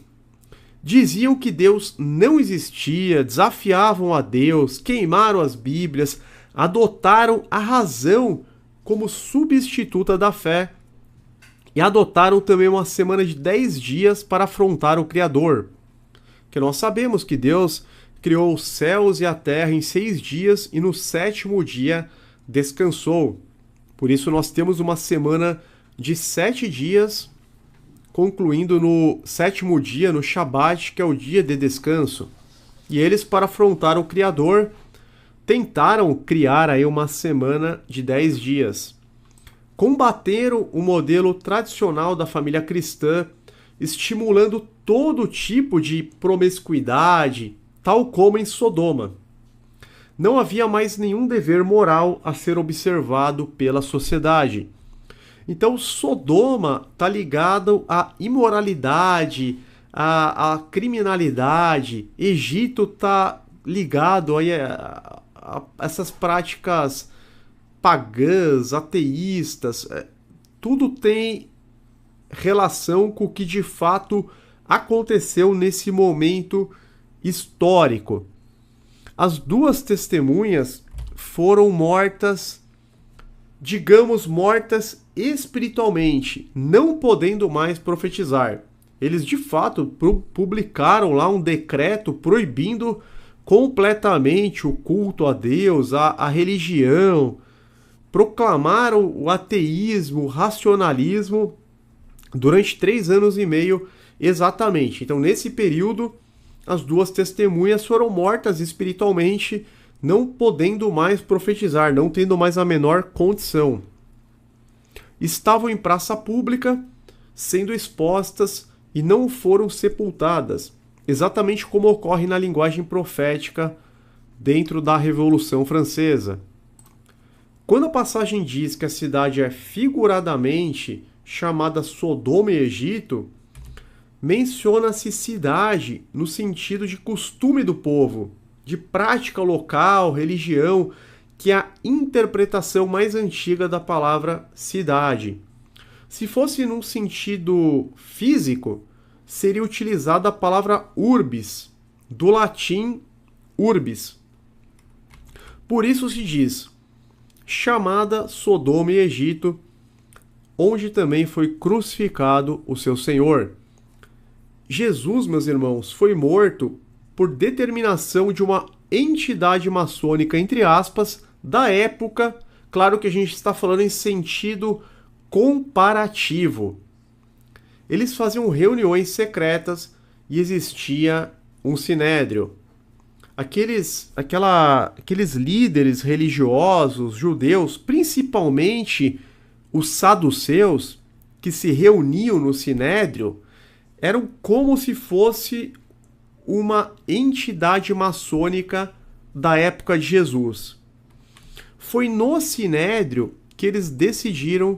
Diziam que Deus não existia, desafiavam a Deus, queimaram as Bíblias, adotaram a razão como substituta da fé e adotaram também uma semana de 10 dias para afrontar o Criador. Que nós sabemos que Deus criou os céus e a terra em 6 dias e no 7º dia descansou. Por isso nós temos uma semana de 7 dias, concluindo no 7º dia, no Shabat, que é o dia de descanso. E eles, para afrontar o Criador, tentaram criar aí uma semana de 10 dias. Combateram o modelo tradicional da família cristã, estimulando todo tipo de promiscuidade, tal como em Sodoma. Não havia mais nenhum dever moral a ser observado pela sociedade. Então, Sodoma está ligado à imoralidade, à criminalidade. Egito está ligado aí a essas práticas pagãs, ateístas. Tudo tem relação com o que de fato aconteceu nesse momento histórico. As 2 testemunhas foram mortas, digamos, mortas espiritualmente, não podendo mais profetizar. Eles de fato publicaram lá um decreto proibindo completamente o culto a Deus, a religião, proclamaram o ateísmo, o racionalismo durante 3 anos e meio exatamente. Então, nesse período, as 2 testemunhas foram mortas espiritualmente, não podendo mais profetizar, não tendo mais a menor condição. Estavam em praça pública, sendo expostas e não foram sepultadas, exatamente como ocorre na linguagem profética dentro da Revolução Francesa. Quando a passagem diz que a cidade é figuradamente chamada Sodoma e Egito, menciona-se cidade no sentido de costume do povo, de prática local, religião, que é a interpretação mais antiga da palavra cidade. Se fosse num sentido físico, seria utilizada a palavra urbis, do latim urbis. Por isso se diz, chamada Sodoma e Egito, onde também foi crucificado o seu Senhor. Jesus, meus irmãos, foi morto por determinação de uma entidade maçônica, entre aspas, da época. Claro que a gente está falando em sentido comparativo. Eles faziam reuniões secretas e existia um sinédrio. Aqueles líderes religiosos judeus, principalmente os saduceus, que se reuniam no sinédrio, eram como se fosse uma entidade maçônica da época de Jesus. Foi no sinédrio que eles decidiram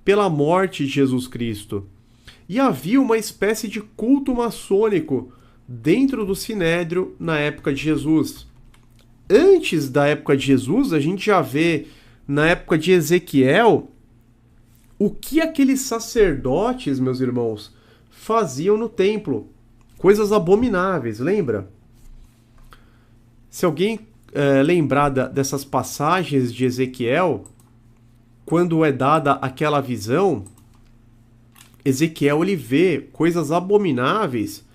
pela morte de Jesus Cristo. E havia uma espécie de culto maçônico dentro do sinédrio na época de Jesus. Antes da época de Jesus, a gente já vê na época de Ezequiel o que aqueles sacerdotes, meus irmãos, faziam no templo. Coisas abomináveis, lembra? Se alguém lembrar dessas passagens de Ezequiel, quando é dada aquela visão, Ezequiel ele vê coisas abomináveis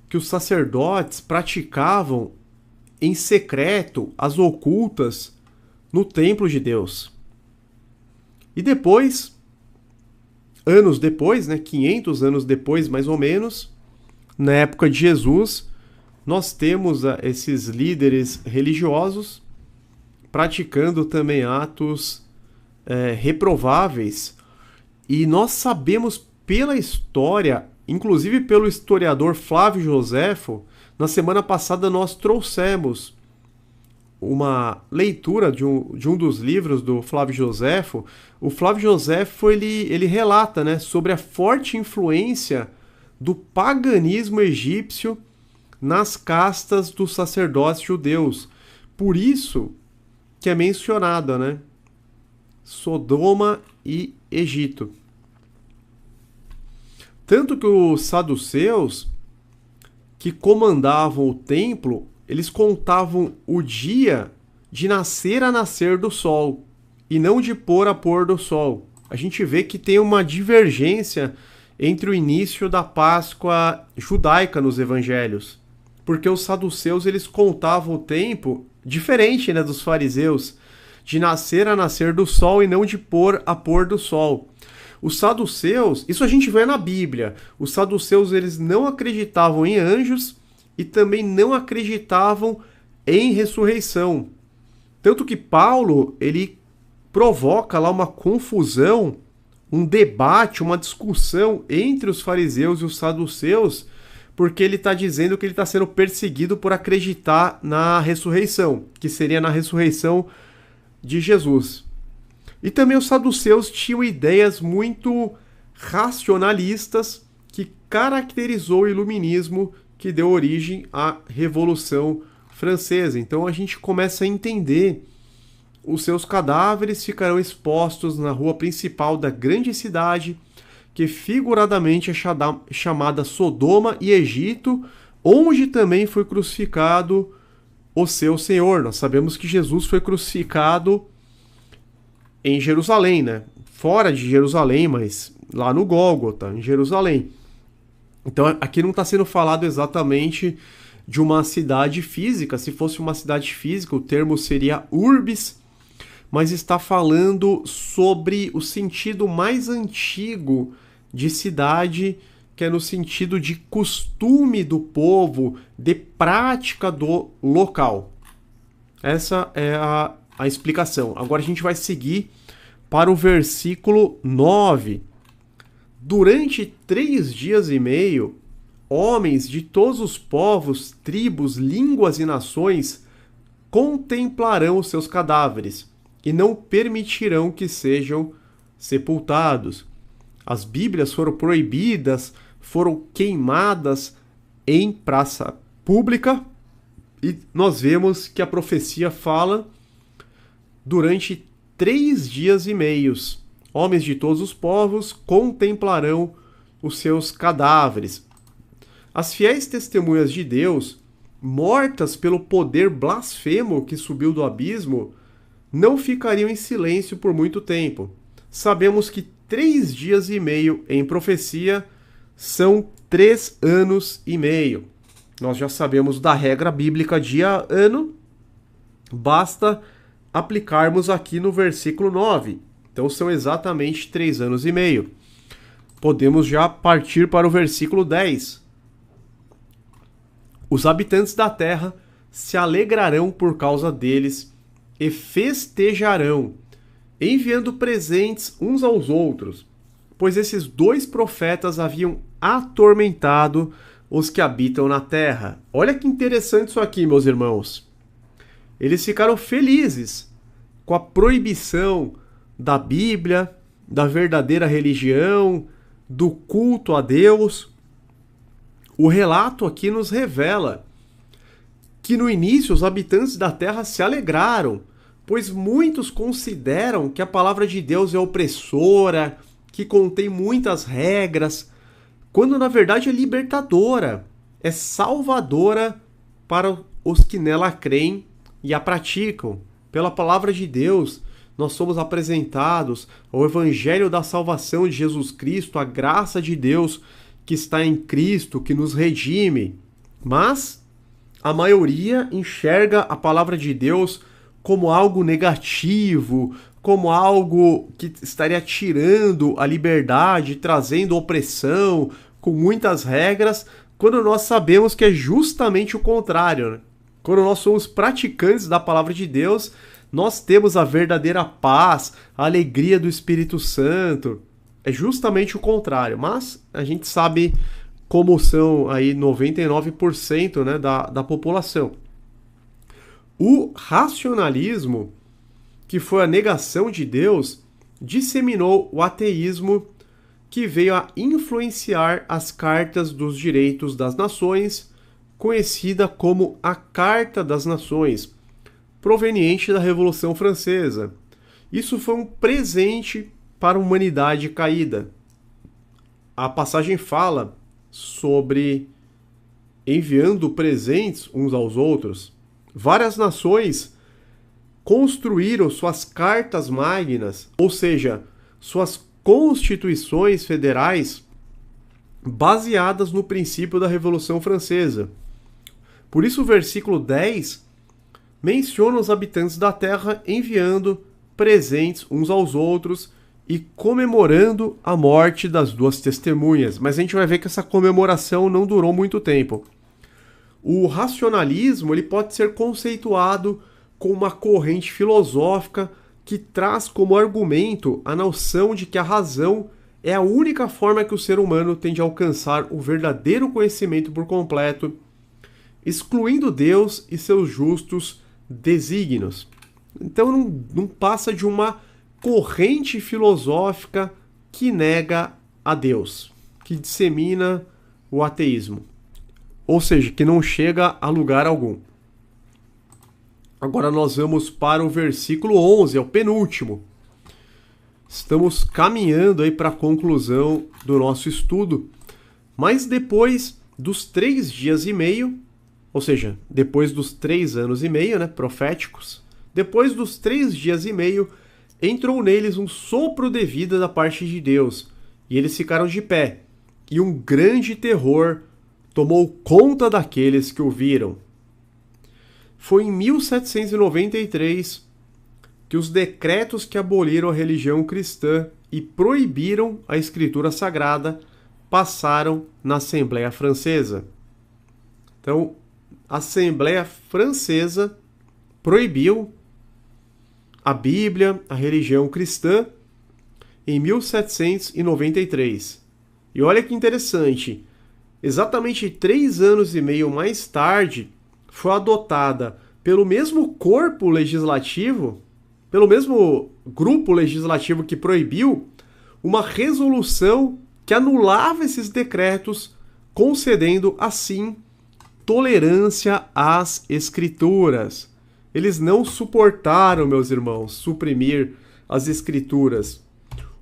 que os sacerdotes praticavam em secreto, às ocultas, no templo de Deus. E depois, anos depois, 500 anos depois, mais ou menos, na época de Jesus, nós temos esses líderes religiosos praticando também atos reprováveis. E nós sabemos pela história, inclusive pelo historiador Flávio Joséfo, na semana passada nós trouxemos uma leitura de um dos livros do Flávio Joséfo. O Flávio Joséfo ele relata sobre a forte influência do paganismo egípcio nas castas dos sacerdotes judeus. Por isso que é mencionada, Sodoma e Egito. Tanto que os saduceus, que comandavam o templo, eles contavam o dia de nascer a nascer do sol, e não de pôr a pôr do sol. A gente vê que tem uma divergência entre o início da Páscoa judaica nos evangelhos, porque os saduceus eles contavam o tempo diferente dos fariseus, de nascer a nascer do sol e não de pôr a pôr do sol. Os saduceus, isso a gente vê na Bíblia, os saduceus eles não acreditavam em anjos e também não acreditavam em ressurreição. Tanto que Paulo, ele provoca lá uma confusão, um debate, uma discussão entre os fariseus e os saduceus, porque ele está dizendo que ele está sendo perseguido por acreditar na ressurreição, que seria na ressurreição de Jesus. E também os saduceus tinham ideias muito racionalistas que caracterizou o iluminismo que deu origem à Revolução Francesa. Então a gente começa a entender: os seus cadáveres ficarão expostos na rua principal da grande cidade, que figuradamente é chamada Sodoma e Egito, onde também foi crucificado o seu Senhor. Nós sabemos que Jesus foi crucificado em Jerusalém, fora de Jerusalém, mas lá no Gólgota, em Jerusalém. Então aqui não está sendo falado exatamente de uma cidade física. Se fosse uma cidade física, o termo seria urbis, mas está falando sobre o sentido mais antigo de cidade, que é no sentido de costume do povo, de prática do local. Essa é a explicação. Agora a gente vai seguir para o versículo 9. Durante 3 dias e meio, homens de todos os povos, tribos, línguas e nações contemplarão os seus cadáveres e não permitirão que sejam sepultados. As Bíblias foram proibidas, foram queimadas em praça pública, e nós vemos que a profecia fala durante 3 dias e meios. Homens de todos os povos contemplarão os seus cadáveres. as fiéis testemunhas de Deus, mortas pelo poder blasfemo que subiu do abismo, não ficariam em silêncio por muito tempo. Sabemos que 3 dias e meio em profecia são 3 anos e meio. Nós já sabemos da regra bíblica dia-ano, basta aplicarmos aqui no versículo 9. Então são exatamente 3 anos e meio. Podemos já partir para o versículo 10. Os habitantes da terra se alegrarão por causa deles e festejarão, enviando presentes uns aos outros, pois esses 2 profetas haviam atormentado os que habitam na terra. Olha que interessante isso aqui, meus irmãos. Eles ficaram felizes com a proibição da Bíblia, da verdadeira religião, do culto a Deus. O relato aqui nos revela que no início os habitantes da terra se alegraram, pois muitos consideram que a palavra de Deus é opressora, que contém muitas regras, quando na verdade é libertadora, é salvadora para os que nela creem e a praticam. Pela palavra de Deus, nós somos apresentados ao Evangelho da salvação de Jesus Cristo, a graça de Deus que está em Cristo, que nos redime. Mas a maioria enxerga a palavra de Deus como algo negativo, como algo que estaria tirando a liberdade, trazendo opressão, com muitas regras, quando nós sabemos que é justamente o contrário, né? Quando nós somos praticantes da palavra de Deus, nós temos a verdadeira paz, a alegria do Espírito Santo. É justamente o contrário, mas a gente sabe como são aí 99%, né, da população. O racionalismo, que foi a negação de Deus, disseminou o ateísmo, que veio a influenciar as Cartas dos Direitos das Nações, conhecida como a Carta das Nações, proveniente da Revolução Francesa. Isso foi um presente para a humanidade caída. A passagem fala sobre enviando presentes uns aos outros. Várias nações construíram suas cartas magnas, ou seja, suas constituições federais, baseadas no princípio da Revolução Francesa. Por isso o versículo 10 menciona os habitantes da terra enviando presentes uns aos outros e comemorando a morte das 2 testemunhas. Mas a gente vai ver que essa comemoração não durou muito tempo. O racionalismo ele pode ser conceituado como uma corrente filosófica que traz como argumento a noção de que a razão é a única forma que o ser humano tem de alcançar o verdadeiro conhecimento por completo, excluindo Deus e seus justos desígnios. Então não passa de uma corrente filosófica que nega a Deus, que dissemina o ateísmo. Ou seja, que não chega a lugar algum. Agora nós vamos para o versículo 11, é o penúltimo. Estamos caminhando aí para a conclusão do nosso estudo. Mas depois dos 3 dias e meio, ou seja, depois dos 3 anos e meio, né, proféticos, depois dos 3 dias e meio, entrou neles um sopro de vida da parte de Deus, e eles ficaram de pé, e um grande terror tomou conta daqueles que o viram. Foi em 1793 que os decretos que aboliram a religião cristã e proibiram a escritura sagrada passaram na Assembleia Francesa. Então, a Assembleia Francesa proibiu a Bíblia, a religião cristã, em 1793. E olha que interessante, exatamente 3 anos e meio mais tarde, foi adotada pelo mesmo corpo legislativo, pelo mesmo grupo legislativo que proibiu, uma resolução que anulava esses decretos, concedendo, assim, tolerância às escrituras. Eles não suportaram, meus irmãos, suprimir as escrituras.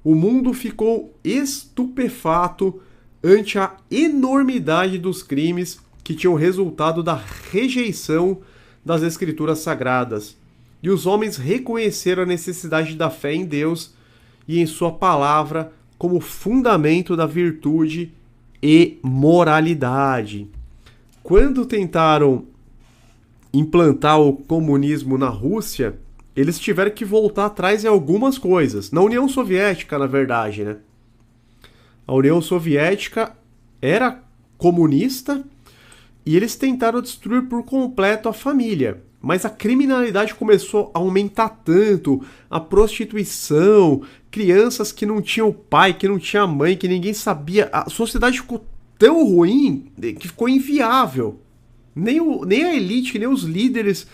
O mundo ficou estupefato ante a enormidade dos crimes que tinham resultado da rejeição das Escrituras Sagradas. E os homens reconheceram a necessidade da fé em Deus e em sua palavra como fundamento da virtude e moralidade. Quando tentaram implantar o comunismo na Rússia, eles tiveram que voltar atrás em algumas coisas. Na União Soviética, na verdade, né? A União Soviética era comunista e eles tentaram destruir por completo a família. Mas a criminalidade começou a aumentar tanto, a prostituição, crianças que não tinham pai, que não tinha mãe, que ninguém sabia. A sociedade ficou tão ruim que ficou inviável. Nem a elite, nem os líderes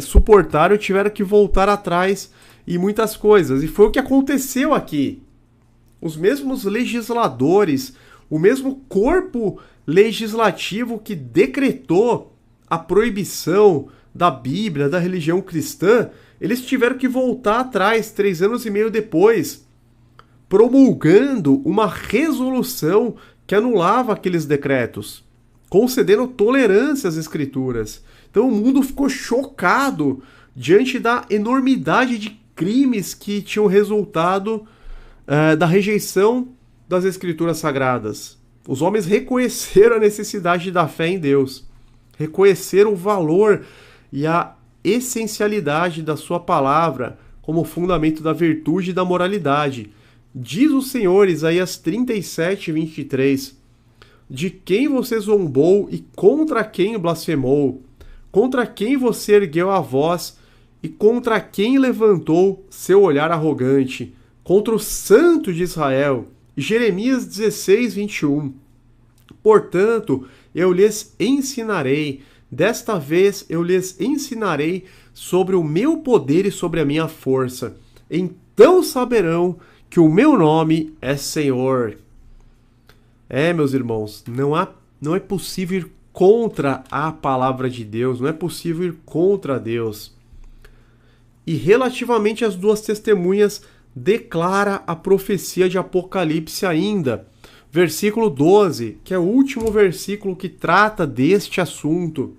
suportaram e tiveram que voltar atrás em muitas coisas. E foi o que aconteceu aqui. Os mesmos legisladores, o mesmo corpo legislativo que decretou a proibição da Bíblia, da religião cristã, eles tiveram que voltar atrás 3 anos e meio depois, promulgando uma resolução que anulava aqueles decretos, concedendo tolerância às Escrituras. Então o mundo ficou chocado diante da enormidade de crimes que tinham resultado da rejeição das Escrituras Sagradas. Os homens reconheceram a necessidade da fé em Deus, reconheceram o valor e a essencialidade da sua palavra como fundamento da virtude e da moralidade. Diz o Senhor, Isaías 37, 23, de quem você zombou e contra quem blasfemou, contra quem você ergueu a voz e contra quem levantou seu olhar arrogante, contra o Santo de Israel. Jeremias 16, 21. Portanto, eu lhes ensinarei, desta vez eu lhes ensinarei sobre o meu poder e sobre a minha força. Então saberão que o meu nome é Senhor. Meus irmãos, não é possível ir contra a palavra de Deus, não é possível ir contra Deus. E relativamente às duas testemunhas, declara a profecia de Apocalipse ainda. Versículo 12, que é o último versículo que trata deste assunto.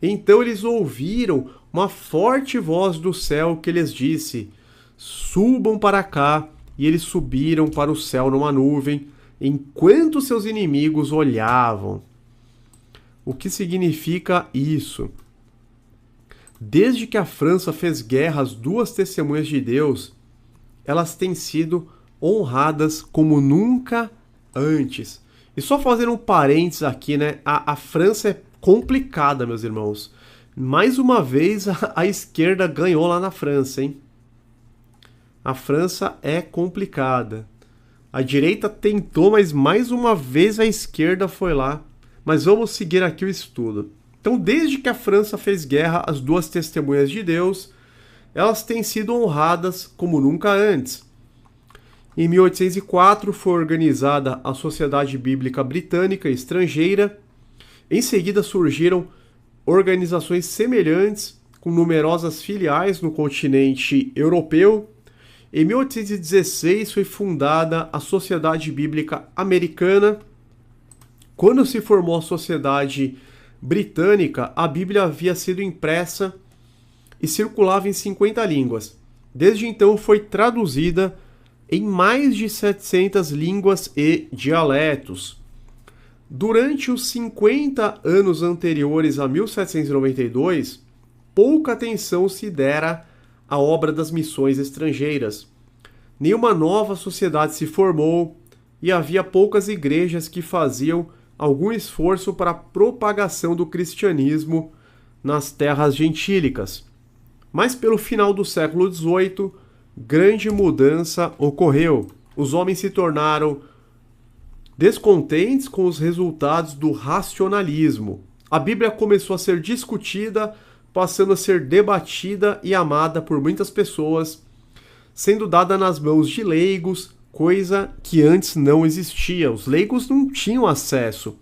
Então eles ouviram uma forte voz do céu que lhes disse: subam para cá. E eles subiram para o céu numa nuvem, enquanto seus inimigos olhavam. O que significa isso? Desde que a França fez guerra às duas testemunhas de Deus, elas têm sido honradas como nunca antes. E só fazendo um parênteses aqui, né? A França é complicada, meus irmãos. Mais uma vez a esquerda ganhou lá na França, hein? A França é complicada. A direita tentou, mas mais uma vez a esquerda foi lá. Mas vamos seguir aqui o estudo. Então, desde que a França fez guerra às duas testemunhas de Deus, elas têm sido honradas como nunca antes. Em 1804 foi organizada a Sociedade Bíblica Britânica e Estrangeira. Em seguida surgiram organizações semelhantes, com numerosas filiais no continente europeu. Em 1816 foi fundada a Sociedade Bíblica Americana. Quando se formou a Sociedade Britânica, a Bíblia havia sido impressa e circulava em 50 línguas. Desde então foi traduzida em mais de 700 línguas e dialetos. Durante os 50 anos anteriores a 1792, pouca atenção se dera à obra das missões estrangeiras. Nenhuma nova sociedade se formou e havia poucas igrejas que faziam algum esforço para a propagação do cristianismo nas terras gentílicas. Mas pelo final do século XVIII, grande mudança ocorreu. Os homens se tornaram descontentes com os resultados do racionalismo. A Bíblia começou a ser discutida, passando a ser debatida e amada por muitas pessoas, sendo dada nas mãos de leigos, coisa que antes não existia. Os leigos não tinham acesso.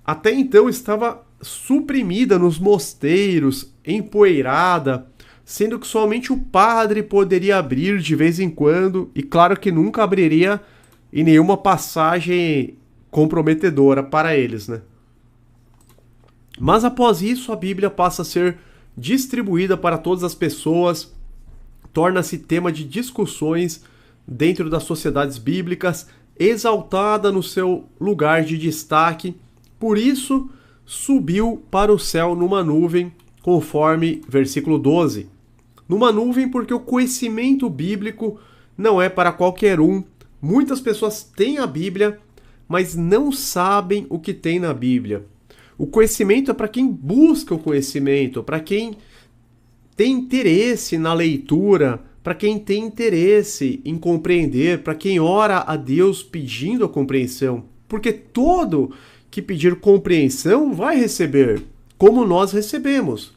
Até então estava suprimida nos mosteiros, empoeirada, sendo que somente o padre poderia abrir de vez em quando, e claro que nunca abriria e nenhuma passagem comprometedora para eles, né? Mas após isso, a Bíblia passa a ser distribuída para todas as pessoas, torna-se tema de discussões dentro das sociedades bíblicas, exaltada no seu lugar de destaque. Por isso, subiu para o céu numa nuvem, conforme versículo 12. Numa nuvem, porque o conhecimento bíblico não é para qualquer um. Muitas pessoas têm a Bíblia, mas não sabem o que tem na Bíblia. O conhecimento é para quem busca o conhecimento, para quem tem interesse na leitura, para quem tem interesse em compreender, para quem ora a Deus pedindo a compreensão. Porque todo que pedir compreensão vai receber, como nós recebemos.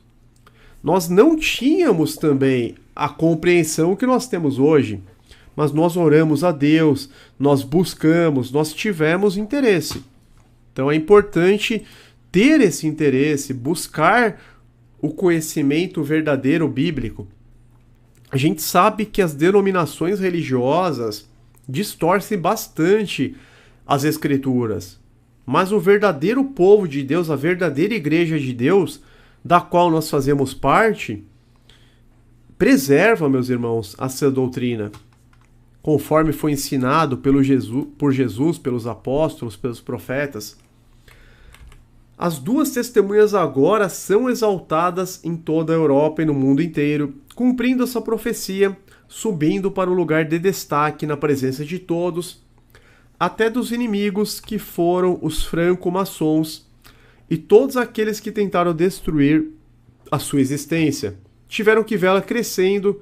Nós não tínhamos também a compreensão que nós temos hoje, mas nós oramos a Deus, nós buscamos, nós tivemos interesse. Então é importante ter esse interesse, buscar o conhecimento verdadeiro bíblico. A gente sabe que as denominações religiosas distorcem bastante as escrituras, mas o verdadeiro povo de Deus, a verdadeira igreja de Deus, da qual nós fazemos parte, preserva, meus irmãos, a sã doutrina, conforme foi ensinado por Jesus, pelos apóstolos, pelos profetas. As duas testemunhas agora são exaltadas em toda a Europa e no mundo inteiro, cumprindo essa profecia, subindo para o lugar de destaque na presença de todos, até dos inimigos que foram os franco-maçons e todos aqueles que tentaram destruir a sua existência. Tiveram que vê-la crescendo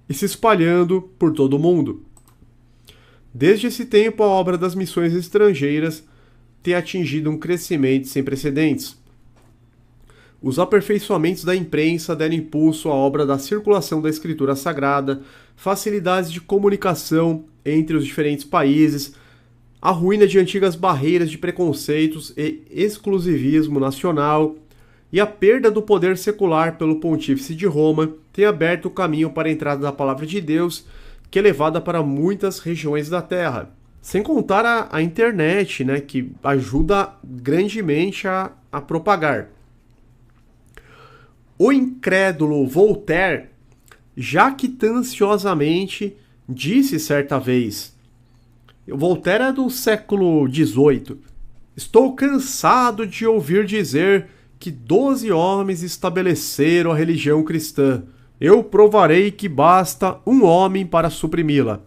e se espalhando por todo o mundo. Desde esse tempo, a obra das missões estrangeiras tem atingido um crescimento sem precedentes. Os aperfeiçoamentos da imprensa deram impulso à obra da circulação da escritura sagrada, facilidades de comunicação entre os diferentes países, a ruína de antigas barreiras de preconceitos e exclusivismo nacional e a perda do poder secular pelo Pontífice de Roma tem aberto o caminho para a entrada da Palavra de Deus, que é levada para muitas regiões da Terra. Sem contar a internet, né, que ajuda grandemente a propagar. O incrédulo Voltaire, jactanciosamente, disse certa vez, Voltaire é do século XVIII, estou cansado de ouvir dizer que 12 homens estabeleceram a religião cristã. Eu provarei que basta um homem para suprimi-la.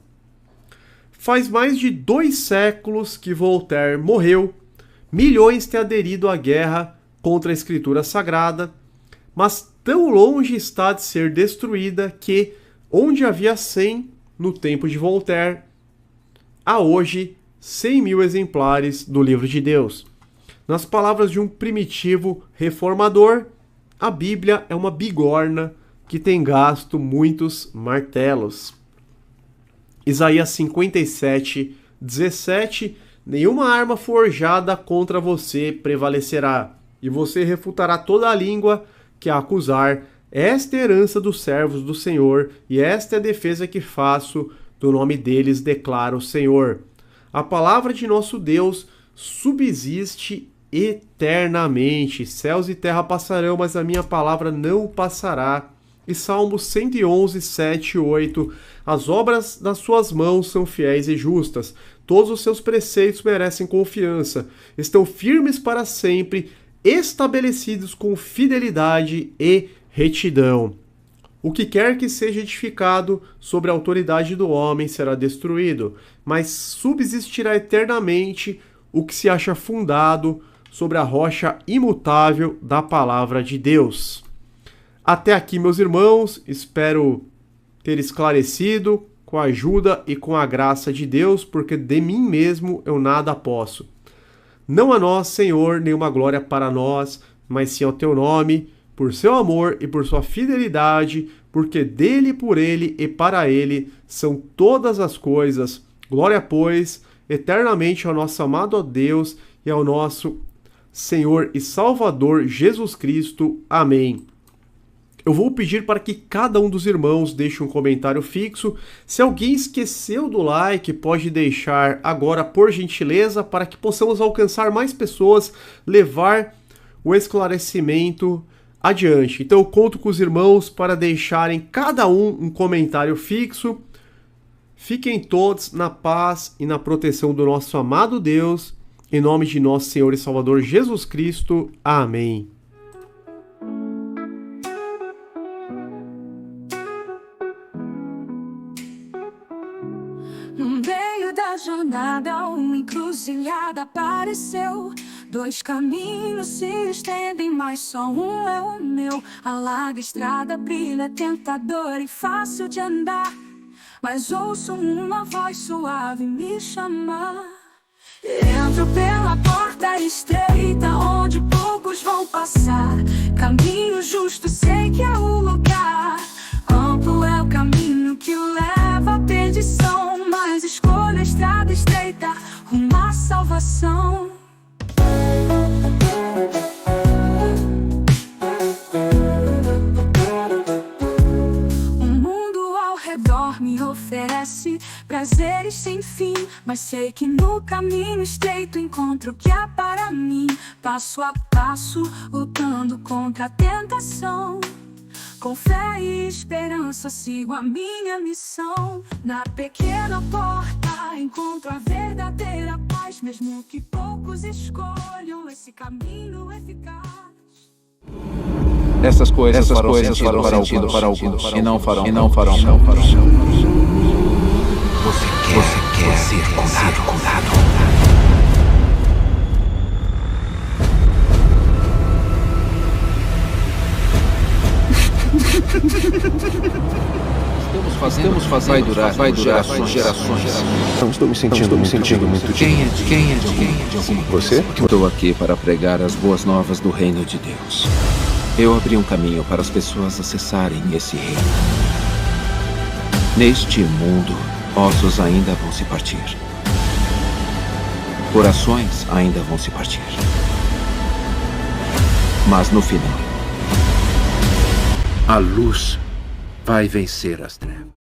Faz mais de 2 séculos que Voltaire morreu, milhões têm aderido à guerra contra a escritura sagrada, mas tão longe está de ser destruída que, onde havia 100 no tempo de Voltaire, há hoje 100.000 exemplares do livro de Deus. Nas palavras de um primitivo reformador, a Bíblia é uma bigorna que tem gasto muitos martelos. Isaías 57, 17, nenhuma arma forjada contra você prevalecerá, e você refutará toda a língua que a acusar. Esta é a herança dos servos do Senhor, e esta é a defesa que faço do nome deles, declara o Senhor. A palavra de nosso Deus subsiste eternamente. Céus e terra passarão, mas a minha palavra não passará. E Salmos 111, 7 e 8. As obras das suas mãos são fiéis e justas. Todos os seus preceitos merecem confiança. Estão firmes para sempre, estabelecidos com fidelidade e retidão. O que quer que seja edificado sobre a autoridade do homem será destruído, mas subsistirá eternamente o que se acha fundado sobre a rocha imutável da palavra de Deus. Até aqui, meus irmãos, espero ter esclarecido com a ajuda e com a graça de Deus, porque de mim mesmo eu nada posso. Não a nós, Senhor, nenhuma glória para nós, mas sim ao teu nome, por seu amor e por sua fidelidade, porque dele, por ele e para ele são todas as coisas. Glória, pois, eternamente ao nosso amado Deus e ao nosso Senhor e Salvador Jesus Cristo. Amém. eu vou pedir para que cada um dos irmãos deixe um comentário fixo. Se alguém esqueceu do like, pode deixar agora, por gentileza, para que possamos alcançar mais pessoas, levar o esclarecimento adiante. Então eu conto com os irmãos para deixarem cada um comentário fixo. Fiquem todos na paz e na proteção do nosso amado Deus, em nome de nosso Senhor e Salvador Jesus Cristo. Amém. No meio da jornada, uma encruzilhada apareceu. Dois caminhos se estendem, mas só um é o meu. A larga estrada brilha, tentador e fácil de andar, mas ouço uma voz suave me chamar. Entro pela porta estreita, onde poucos vão passar. Caminho justo, sei que é o lugar. Amplo é o caminho que o leva à perdição, mas escolho a estrada estreita, rumo à salvação. O mundo ao redor me oferece prazeres sem fim, mas sei que no caminho estreito encontro o que é para mim. Passo a passo, lutando contra a tentação. Com fé e esperança sigo a minha missão. Na pequena porta encontro a verdadeira paz, mesmo que poucos escolham esse caminho eficaz. Essas coisas farão sentido para alguns e não farão. Você quer ser curado. Estamos fazendo. Vai durar gerações. Não estou me sentindo muito de Quem é de alguma você? Estou aqui para pregar as boas novas do reino de Deus. Eu abri um caminho para as pessoas acessarem esse reino. Neste mundo, ossos ainda vão se partir. Corações ainda vão se partir. Mas no final, a luz vai vencer as trevas.